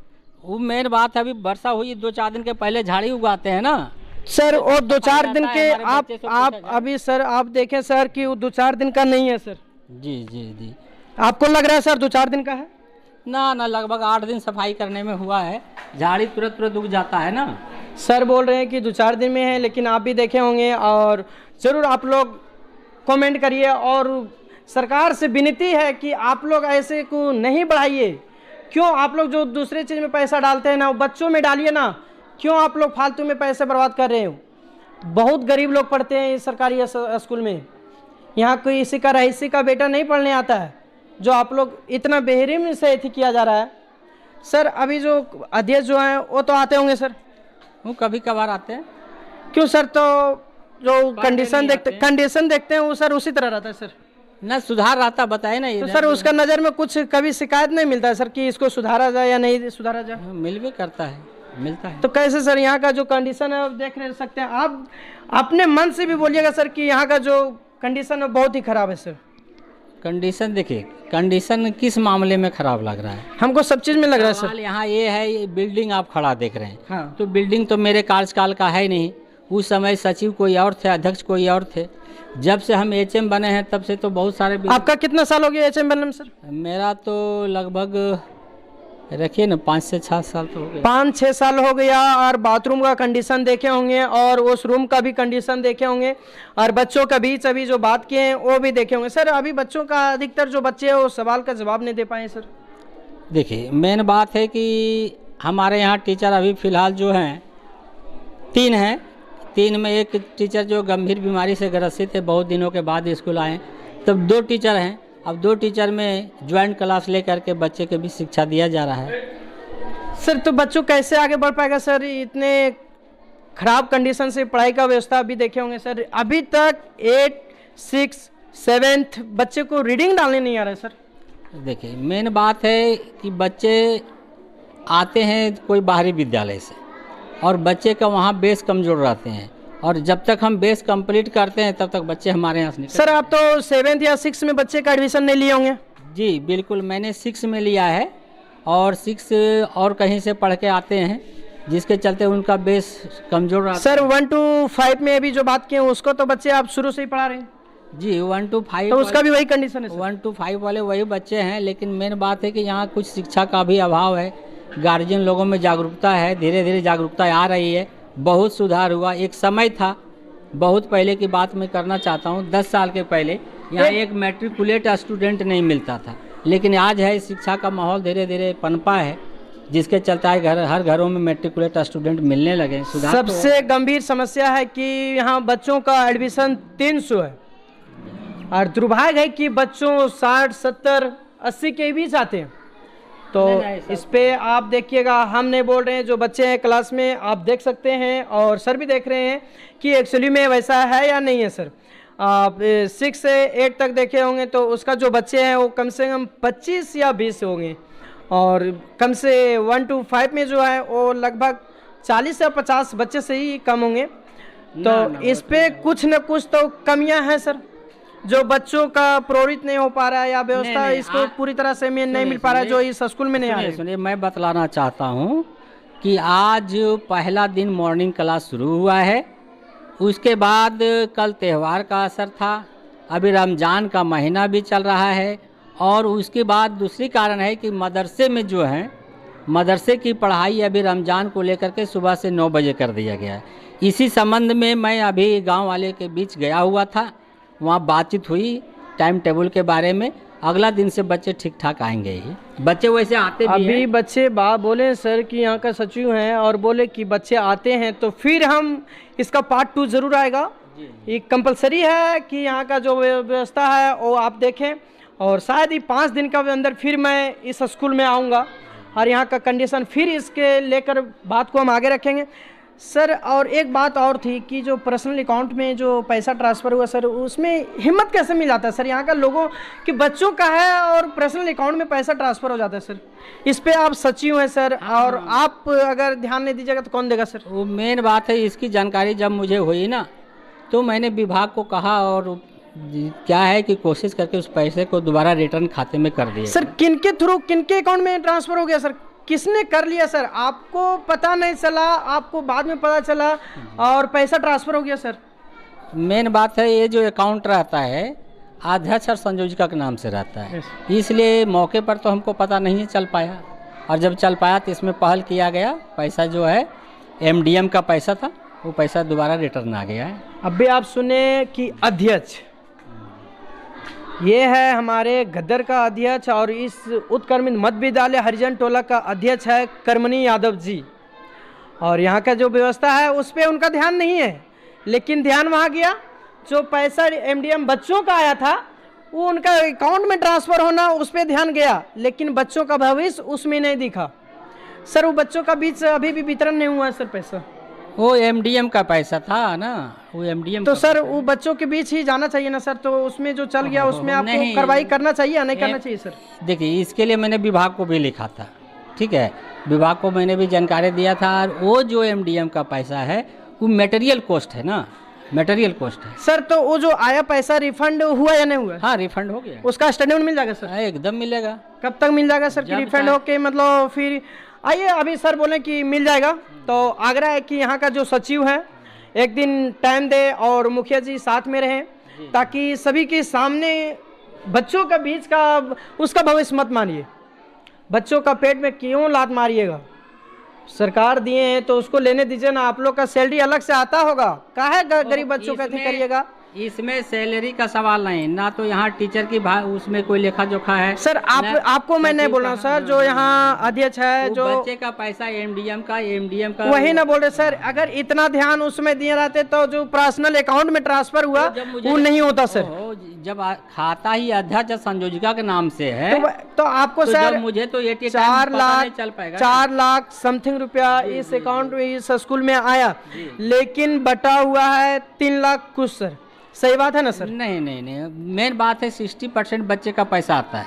वो मेन बात है, अभी वर्षा हुई 2-4 दिन के पहले झाड़ी उगाते हैं ना सर, और 2-4 दिन के आप अभी सर आप देखें सर कि वो 2-4 दिन का नहीं है सर। जी जी जी, आपको लग रहा है सर 2-4 दिन का है? ना लगभग 8 दिन सफाई करने में हुआ है, झाड़ी तुरंत उग जाता है ना। सर बोल रहे हैं कि 2-4 दिन में है, लेकिन आप भी देखे होंगे और ज़रूर आप लोग कमेंट करिए और सरकार से विनती है कि आप लोग ऐसे को नहीं बढ़ाइए। क्यों आप लोग जो दूसरे चीज़ में पैसा डालते हैं ना, वो बच्चों में डालिए ना। क्यों आप लोग फालतू में पैसे बर्बाद कर रहे हो? बहुत गरीब लोग पढ़ते हैं इस सरकारी स्कूल में। यहाँ कोई इसी का रईसी का बेटा नहीं पढ़ने आता है, जो आप लोग इतना बेहरीम से एथी किया जा रहा है। सर अभी जो अध्यक्ष जो हैं वो तो आते होंगे सर? वो कभी कभार आते हैं। क्यों सर? तो जो कंडीशन देखते हैं वो सर उसी तरह रहता है सर? न सुधार रहता बताए ना। तो सर उसका नज़र में कुछ कभी शिकायत नहीं मिलता है सर कि इसको सुधारा जाए या नहीं सुधारा जाए? मिल भी करता है, मिलता है। तो कैसे सर यहाँ का जो कंडीशन है आप देख नहीं सकते हैं? आप अपने मन से भी बोलिएगा सर कि यहाँ का जो कंडीशन है बहुत ही ख़राब है सर। कंडीशन देखिए, कंडीशन किस मामले में ख़राब लग रहा है? हमको सब चीज़ में लग रहा है सर। यहाँ ये है, ये बिल्डिंग आप खड़ा देख रहे हैं। हाँ। तो बिल्डिंग तो मेरे कार्यकाल का है नहीं। उस समय सचिव कोई और थे, अध्यक्ष कोई और थे। जब से हम एचएम बने हैं तब से तो बहुत सारे। आपका कितना साल हो गया एचएम बनने में सर? मेरा तो लगभग रखिए ना 5 से 6 साल तो हो गए। 5-6 साल हो गया। और बाथरूम का कंडीशन देखे होंगे और उस रूम का भी कंडीशन देखे होंगे और बच्चों का बीच अभी जो बात किए हैं वो भी देखे होंगे सर। अभी बच्चों का अधिकतर जो बच्चे हैं वो सवाल का जवाब नहीं दे पाए सर। देखिए मेन बात है कि हमारे यहाँ टीचर अभी फ़िलहाल जो हैं 3 हैं। 3 में एक टीचर जो गंभीर बीमारी से ग्रसित है, बहुत दिनों के बाद स्कूल आए। तब 2 टीचर हैं। अब 2 टीचर में ज्वाइंट क्लास लेकर के बच्चे के भी शिक्षा दिया जा रहा है। सर तो बच्चों कैसे आगे बढ़ पाएगा सर? इतने खराब कंडीशन से पढ़ाई का व्यवस्था अभी देखे होंगे सर। अभी तक 8, 6, 7th बच्चे को रीडिंग डालने नहीं आ रहा है सर। देखिए मेन बात है कि बच्चे आते हैं कोई बाहरी विद्यालय से और बच्चे का वहाँ बेस कमज़ोर रहते हैं, और जब तक हम बेस कंप्लीट करते हैं तब तक बच्चे हमारे यहाँ से सर आप तो 7th या 6th में बच्चे का एडमिशन नहीं लिए होंगे? जी बिल्कुल, मैंने 6 में लिया है और 6 और कहीं से पढ़ के आते हैं, जिसके चलते उनका बेस कमज़ोर रहता है। सर 1 to 5 में अभी जो बात की है उसको तो बच्चे आप शुरू से ही पढ़ा रहे हैं? जी 1 to 5 तो उसका भी वही कंडीशन है सर? 1 to 5 वाले वही बच्चे हैं, लेकिन मेन बात है कि यहाँ कुछ शिक्षा का भी अभाव है। गार्जियन लोगों में जागरूकता है, धीरे धीरे जागरूकता आ रही है, बहुत सुधार हुआ। एक समय था, बहुत पहले की बात मैं करना चाहता हूँ, 10 साल के पहले यहाँ एक मैट्रिकुलेट स्टूडेंट नहीं मिलता था, लेकिन आज है शिक्षा का माहौल धीरे धीरे पनपा है, जिसके चलते हर घरों में मैट्रिकुलेट स्टूडेंट मिलने लगे। सुधार सबसे गंभीर समस्या है कि यहाँ बच्चों का एडमिशन 300 है और दुर्भाग्य है कि बच्चों 60, 70, 80 के बीच आते हैं। तो इस पे आप देखिएगा, हम नहीं बोल रहे हैं, जो बच्चे हैं क्लास में आप देख सकते हैं और सर भी देख रहे हैं कि एक्चुअली में वैसा है या नहीं है सर। आप 6 से 8 तक देखे होंगे तो उसका जो बच्चे हैं वो कम से कम 25 या 20 होंगे, और कम से 1 to 5 में जो है वो लगभग 40 या 50 बच्चे से ही कम होंगे। तो इस पे कुछ न कुछ तो कमियां हैं सर, जो बच्चों का प्रेरित नहीं हो पा रहा है या व्यवस्था इसको पूरी तरह से नहीं मिल पा रहा है, जो इस स्कूल में नहीं आ रहा है। सुनिए, मैं बतलाना चाहता हूँ कि आज पहला दिन मॉर्निंग क्लास शुरू हुआ है, उसके बाद कल त्यौहार का असर था, अभी रमज़ान का महीना भी चल रहा है, और उसके बाद दूसरी कारण है कि मदरसे में जो है, मदरसे की पढ़ाई अभी रमज़ान को लेकर के सुबह से 9 बजे कर दिया गया है। इसी संबंध में मैं अभी गांव वाले के बीच गया हुआ था, वहाँ बातचीत हुई टाइम टेबल के बारे में। अगला दिन से बच्चे ठीक ठाक आएंगे ही, बच्चे वैसे आते भी अभी हैं। बच्चे बोले सर कि यहाँ का सचिव हैं और बोले कि बच्चे आते हैं तो फिर हम इसका पार्ट 2 ज़रूर आएगा। ये कंपलसरी है कि यहाँ का जो व्यवस्था है वो आप देखें, और शायद ही 5 दिन के अंदर फिर मैं इस स्कूल में आऊँगा और यहाँ का कंडीशन फिर इसके लेकर बात को हम आगे रखेंगे सर। और एक बात और थी कि जो पर्सनल अकाउंट में जो पैसा ट्रांसफ़र हुआ सर, उसमें हिम्मत कैसे मिल जाता है सर यहाँ का लोगों कि बच्चों का है और पर्सनल अकाउंट में पैसा ट्रांसफ़र हो जाता है सर? इस पे आप सचिव हैं सर, और आप अगर ध्यान नहीं दीजिएगा तो कौन देगा सर? वो मेन बात है, इसकी जानकारी जब मुझे हुई ना तो मैंने विभाग को कहा, और क्या है कि कोशिश करके उस पैसे को दोबारा रिटर्न खाते में कर दिया। सर किनके थ्रू, किनके अकाउंट में ट्रांसफ़र हो गया सर? किसने कर लिया सर? आपको पता नहीं चला, आपको बाद में पता चला और पैसा ट्रांसफ़र हो गया सर? मेन बात है, ये जो अकाउंट रहता है अध्यक्ष और संयोजिका के नाम से रहता है, इसलिए मौके पर तो हमको पता नहीं चल पाया, और जब चल पाया तो इसमें पहल किया गया। पैसा जो है MDM का पैसा था, वो पैसा दोबारा रिटर्न आ गया है। अभी आप सुने कि अध्यक्ष ये है हमारे गदर का अध्यक्ष और इस उत्क्रमित मध्य विद्यालय हरिजन टोला का अध्यक्ष है करमनी यादव जी। और यहाँ का जो व्यवस्था है उस पर उनका ध्यान नहीं है, लेकिन ध्यान वहाँ गया जो पैसा एमडीएम बच्चों का आया था वो उनका अकाउंट में ट्रांसफ़र होना उस पर ध्यान गया, लेकिन बच्चों का भविष्य उसमें नहीं दिखा। सर वो बच्चों का बीच अभी भी वितरण नहीं हुआ है सर पैसा। वो एमडीएम का पैसा था ना, वो एमडीएम तो सर वो बच्चों के बीच ही जाना चाहिए ना सर, तो उसमें जो चल गया उसमें आपको नहीं, कार्रवाई करना चाहिए या नहीं करना चाहिए सर? देखिए इसके लिए मैंने विभाग को भी लिखा था, ठीक है, विभाग को मैंने भी जानकारी दिया था। और वो जो एमडीएम का पैसा है वो मटेरियल कॉस्ट है ना, मटेरियल कॉस्ट है सर। तो वो जो आया पैसा रिफंड हुआ या नहीं हुआ? हाँ रिफंड हो गया, उसका स्टेटमेंट मिल जाएगा सर? हाँ, एकदम मिलेगा। कब तक मिल जाएगा सर कि रिफंड होके मतलब फिर आइए अभी सर बोले कि मिल जाएगा, तो आग्रह है कि यहाँ का जो सचिव है एक दिन टाइम दे और मुखिया जी साथ में रहें, ताकि सभी के सामने बच्चों का बीच का उसका भविष्य मत मानिए। बच्चों का पेट में क्यों लात मारिएगा? सरकार दिए हैं तो उसको लेने दीजिए ना, आप लोग का सैलरी अलग से आता होगा, काहे गरीब बच्चों का ऐसे करिएगा? इसमें सैलरी का सवाल नहीं ना, तो यहाँ टीचर की उसमें कोई लेखा जोखा है सर। आपको मैं नहीं बोल रहा हूँ सर, जो यहाँ अध्यक्ष है जो बच्चे का पैसा एमडीएम का वही ना बोल रहे सर। अगर इतना ध्यान उसमें दिए रहते तो जो पर्सनल अकाउंट में ट्रांसफर हुआ वो नहीं होता सर। जब खाता ही अध्यक्ष संयोजिका के नाम से है तो आपको तो सर मुझे तो 4 लाख समथिंग रुपया इस अकाउंट में इस स्कूल में आया, लेकिन बटा हुआ है 3 लाख कुछ सर। सही बात है ना सर? नहीं, मेन बात है 60% बच्चे का पैसा आता है,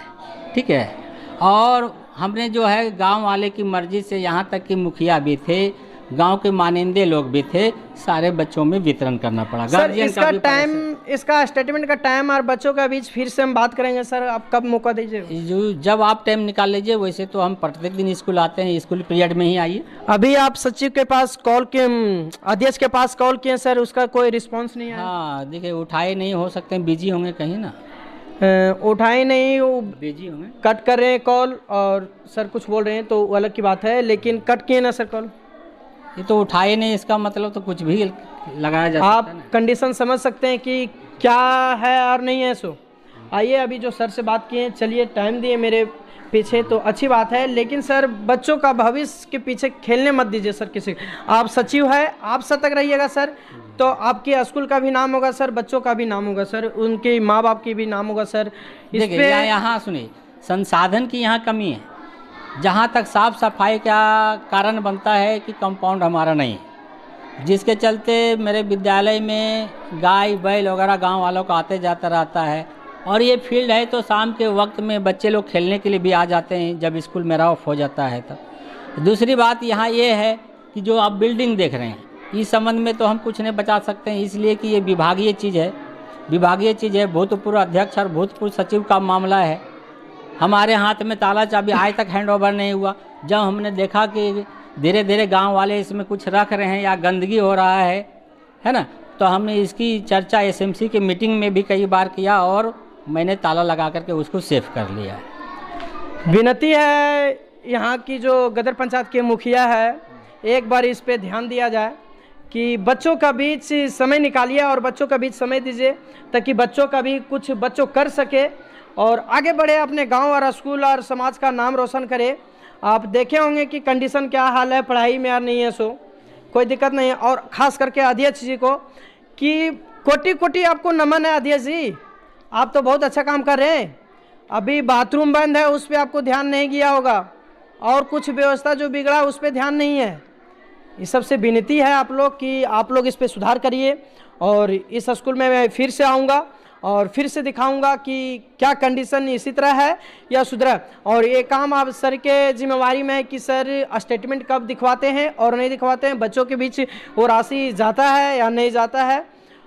ठीक है। और हमने जो है गांव वाले की मर्जी से, यहाँ तक कि मुखिया भी थे, गांव के मानिंदे लोग भी थे, सारे बच्चों में वितरण करना पड़ा। सर इसका टाइम, इसका स्टेटमेंट का टाइम और बच्चों का बीच फिर से हम बात करेंगे सर। आप कब मौका दीजिए? जब आप टाइम निकाल लीजिए। वैसे तो हम प्रत्येक दिन स्कूल आते हैं, स्कूल पीरियड में ही आइए। अभी आप सचिव के पास कॉल किए, अध्यक्ष के पास कॉल किए सर, उसका कोई रिस्पॉन्स नहीं आया? हाँ देखिए उठाए नहीं, हो सकते हैं बिजी होंगे कहीं ना, उठाए नहीं, वो बिजी होंगे, कट कर रहे हैं कॉल और सर कुछ बोल रहे हैं तो वो अलग की बात है, लेकिन कट किए ना सर कॉल? ये तो उठाए नहीं, इसका मतलब तो कुछ भी लगाया जा सकता है। आप कंडीशन समझ सकते हैं कि क्या है और नहीं है। सो आइए अभी जो सर से बात किए, चलिए टाइम दिए मेरे पीछे तो अच्छी बात है, लेकिन सर बच्चों का भविष्य के पीछे खेलने मत दीजिए सर किसी। आप सचिव है, आप सतर्क रहिएगा सर, तो आपके स्कूल का भी नाम होगा सर, बच्चों का भी नाम होगा सर, उनके माँ बाप की भी नाम होगा सर। देखिए यहाँ सुनिए, संसाधन की यहाँ कमी है। जहाँ तक साफ सफाई का कारण बनता है कि कंपाउंड हमारा नहीं है, जिसके चलते मेरे विद्यालय में गाय बैल वगैरह गांव वालों का आते जाता रहता है। और ये फील्ड है तो शाम के वक्त में बच्चे लोग खेलने के लिए भी आ जाते हैं जब स्कूल मेरा ऑफ हो जाता है तब। दूसरी बात यहाँ ये है कि जो आप बिल्डिंग देख रहे हैं, इस संबंध में तो हम कुछ नहीं बचा सकते हैं, इसलिए कि ये विभागीय चीज़ है, विभागीय चीज़ है। भूतपूर्व अध्यक्ष और भूतपूर्व सचिव का मामला है। हमारे हाथ में ताला चाबी आज तक हैंड ओवर नहीं हुआ। जब हमने देखा कि धीरे धीरे गांव वाले इसमें कुछ रख रहे हैं या गंदगी हो रहा है ना, तो हमने इसकी चर्चा एसएमसी के मीटिंग में भी कई बार किया और मैंने ताला लगा करके उसको सेफ कर लिया है। विनती है यहाँ की जो गदर पंचायत के मुखिया है, एक बार इस पे ध्यान दिया जाए कि बच्चों का बीच समय निकालिए और बच्चों का बीच समय दीजिए, ताकि बच्चों का भी कुछ बच्चों कर सके और आगे बढ़े, अपने गांव और स्कूल और समाज का नाम रोशन करे। आप देखे होंगे कि कंडीशन क्या हाल है पढ़ाई में, यार नहीं है सो कोई दिक्कत नहीं है। और ख़ास करके अध्यक्ष जी को कि कोटि कोटि आपको नमन है अध्यक्ष जी, आप तो बहुत अच्छा काम कर रहे हैं। अभी बाथरूम बंद है, उस पर आपको ध्यान नहीं किया होगा, और कुछ व्यवस्था जो बिगड़ा उस पर ध्यान नहीं है। इस सबसे विनती है आप लोग कि आप लोग इस पर सुधार करिए। और इस स्कूल में मैं फिर से आऊँगा और फिर से दिखाऊंगा कि क्या कंडीशन इसी तरह है या सुधरा। और ये काम आप सर के जिम्मेवारी में है कि सर स्टेटमेंट कब दिखवाते हैं और नहीं दिखवाते हैं, बच्चों के बीच वो राशि जाता है या नहीं जाता है।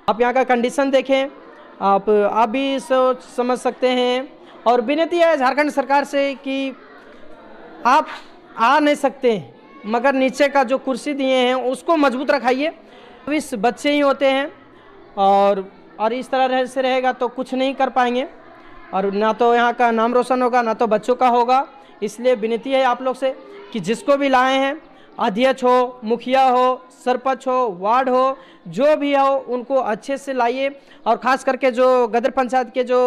आप यहाँ का कंडीशन देखें, आप भी सोच समझ सकते हैं। और विनती है झारखंड सरकार से कि आप आ नहीं सकते मगर नीचे का जो कुर्सी दिए हैं उसको मजबूत रखाइए। इस बच्चे ही होते हैं और इस तरह से रहेगा तो कुछ नहीं कर पाएंगे, और ना तो यहाँ का नाम रोशन होगा ना तो बच्चों का होगा। इसलिए विनती है आप लोग से कि जिसको भी लाए हैं, अध्यक्ष हो, मुखिया हो, सरपंच हो, वार्ड हो, जो भी हो, उनको अच्छे से लाइए। और ख़ास करके जो गदर पंचायत के जो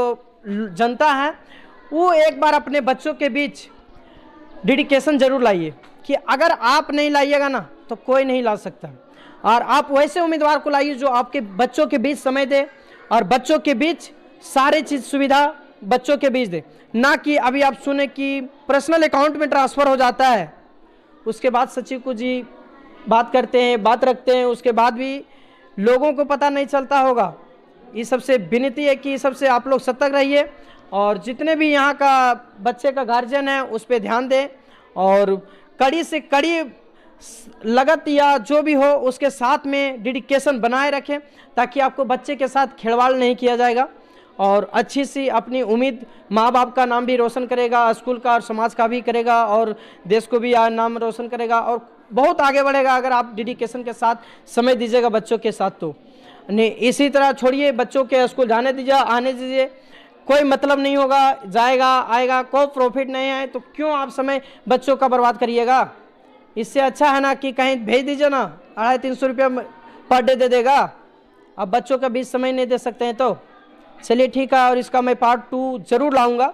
जनता है वो एक बार अपने बच्चों के बीच डेडिकेशन जरूर लाइए कि अगर आप नहीं लाइएगा ना तो कोई नहीं ला सकता। और आप वैसे उम्मीदवार को लाइए जो आपके बच्चों के बीच समय दे और बच्चों के बीच सारी चीज़ सुविधा बच्चों के बीच दे, ना कि अभी आप सुने कि पर्सनल अकाउंट में ट्रांसफ़र हो जाता है, उसके बाद सचिव को जी बात करते हैं, बात रखते हैं, उसके बाद भी लोगों को पता नहीं चलता होगा। ये सबसे विनती है कि सबसे आप लोग सतर्क रहिए और जितने भी यहाँ का बच्चे का गार्जियन है उस पर ध्यान दें और कड़ी से कड़ी लगत या जो भी हो उसके साथ में डेडिकेशन बनाए रखें ताकि आपको बच्चे के साथ खिलवाड़ नहीं किया जाएगा और अच्छी सी अपनी उम्मीद माँ बाप का नाम भी रोशन करेगा, स्कूल का और समाज का भी करेगा और देश को भी नाम रोशन करेगा और बहुत आगे बढ़ेगा अगर आप डेडिकेशन के साथ समय दीजिएगा बच्चों के साथ। तो नहीं इसी तरह छोड़िए, बच्चों के स्कूल जाने दीजिए, आने दीजिए, कोई मतलब नहीं होगा, जाएगा आएगा, कोई प्रॉफिट नहीं है तो क्यों आप समय बच्चों का बर्बाद करिएगा। इससे अच्छा है ना कि कहीं भेज दीजिए ना, 250-300 रुपया पर डे दे देगा। अब बच्चों का बीच समय नहीं दे सकते हैं तो चलिए ठीक है, और इसका मैं पार्ट 2 ज़रूर लाऊंगा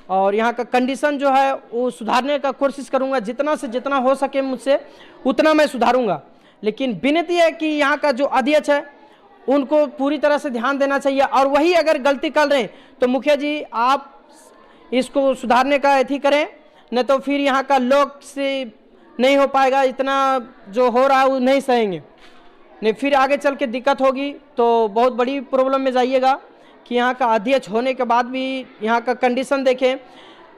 और यहाँ का कंडीशन जो है वो सुधारने का कोशिश करूँगा, जितना से जितना हो सके मुझसे उतना मैं सुधारूँगा। लेकिन विनती है कि यहाँ का जो अध्यक्ष है उनको पूरी तरह से ध्यान देना चाहिए और वही अगर गलती कर रहे हैं तो मुखिया जी आप इसको सुधारने का एथी करें, नहीं तो फिर यहाँ का लोग से नहीं हो पाएगा, इतना जो हो रहा है वो नहीं सहेंगे, नहीं फिर आगे चल के दिक्कत होगी तो बहुत बड़ी प्रॉब्लम में जाइएगा। कि यहाँ का अध्यक्ष होने के बाद भी यहाँ का कंडीशन देखें,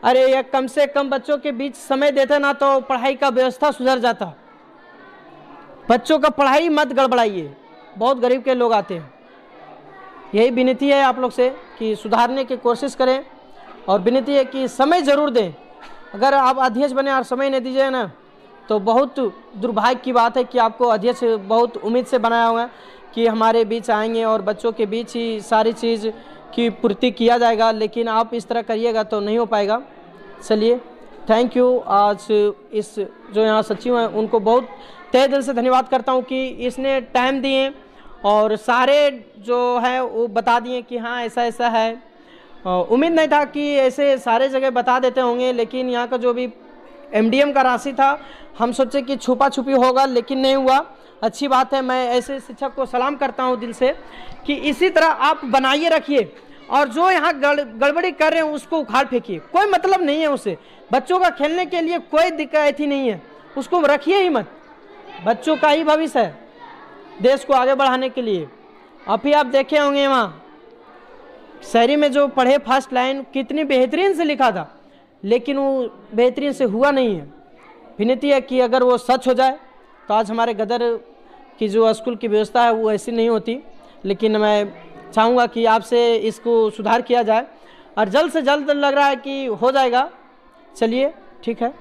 अरे ये कम से कम बच्चों के बीच समय देते ना तो पढ़ाई का व्यवस्था सुधर जाता। बच्चों का पढ़ाई मत गड़बड़ाइए, बहुत गरीब के लोग आते हैं। यही विनती है आप लोग से कि सुधारने की कोशिश करें और विनती है कि समय ज़रूर दें। अगर आप अध्यक्ष बने और समय नहीं दीजिए ना तो बहुत दुर्भाग्य की बात है कि आपको अध्यक्ष बहुत उम्मीद से बनाया हुआ है कि हमारे बीच आएंगे और बच्चों के बीच ही सारी चीज़ की पूर्ति किया जाएगा, लेकिन आप इस तरह करिएगा तो नहीं हो पाएगा। चलिए थैंक यू। आज इस जो यहाँ सचिव हैं उनको बहुत तहे दिल से धन्यवाद करता हूँ कि इसने टाइम दिए और सारे जो है वो बता दिए कि हाँ ऐसा ऐसा है। उम्मीद नहीं था कि ऐसे सारे जगह बता देते होंगे, लेकिन यहाँ का जो भी MDM का राशि था हम सोचे कि छुपा छुपी होगा लेकिन नहीं हुआ। अच्छी बात है, मैं ऐसे शिक्षक को सलाम करता हूँ दिल से कि इसी तरह आप बनाइए रखिए और जो यहाँ गड़बड़ी कर रहे हैं उसको उखाड़ फेंकिए, कोई मतलब नहीं है उसे। बच्चों का खेलने के लिए कोई दिक्कत ही नहीं है, उसको रखिए ही मत। बच्चों का ही भविष्य है देश को आगे बढ़ाने के लिए। अभी आप देखे होंगे वहाँ शहरी में जो पढ़े फर्स्ट लाइन कितनी बेहतरीन से लिखा था, लेकिन वो बेहतरीन से हुआ नहीं है। विनती है कि अगर वो सच हो जाए तो आज हमारे गदर की जो स्कूल की व्यवस्था है वो ऐसी नहीं होती। लेकिन मैं चाहूँगा कि आपसे इसको सुधार किया जाए और जल्द से जल्द लग रहा है कि हो जाएगा। चलिए ठीक है।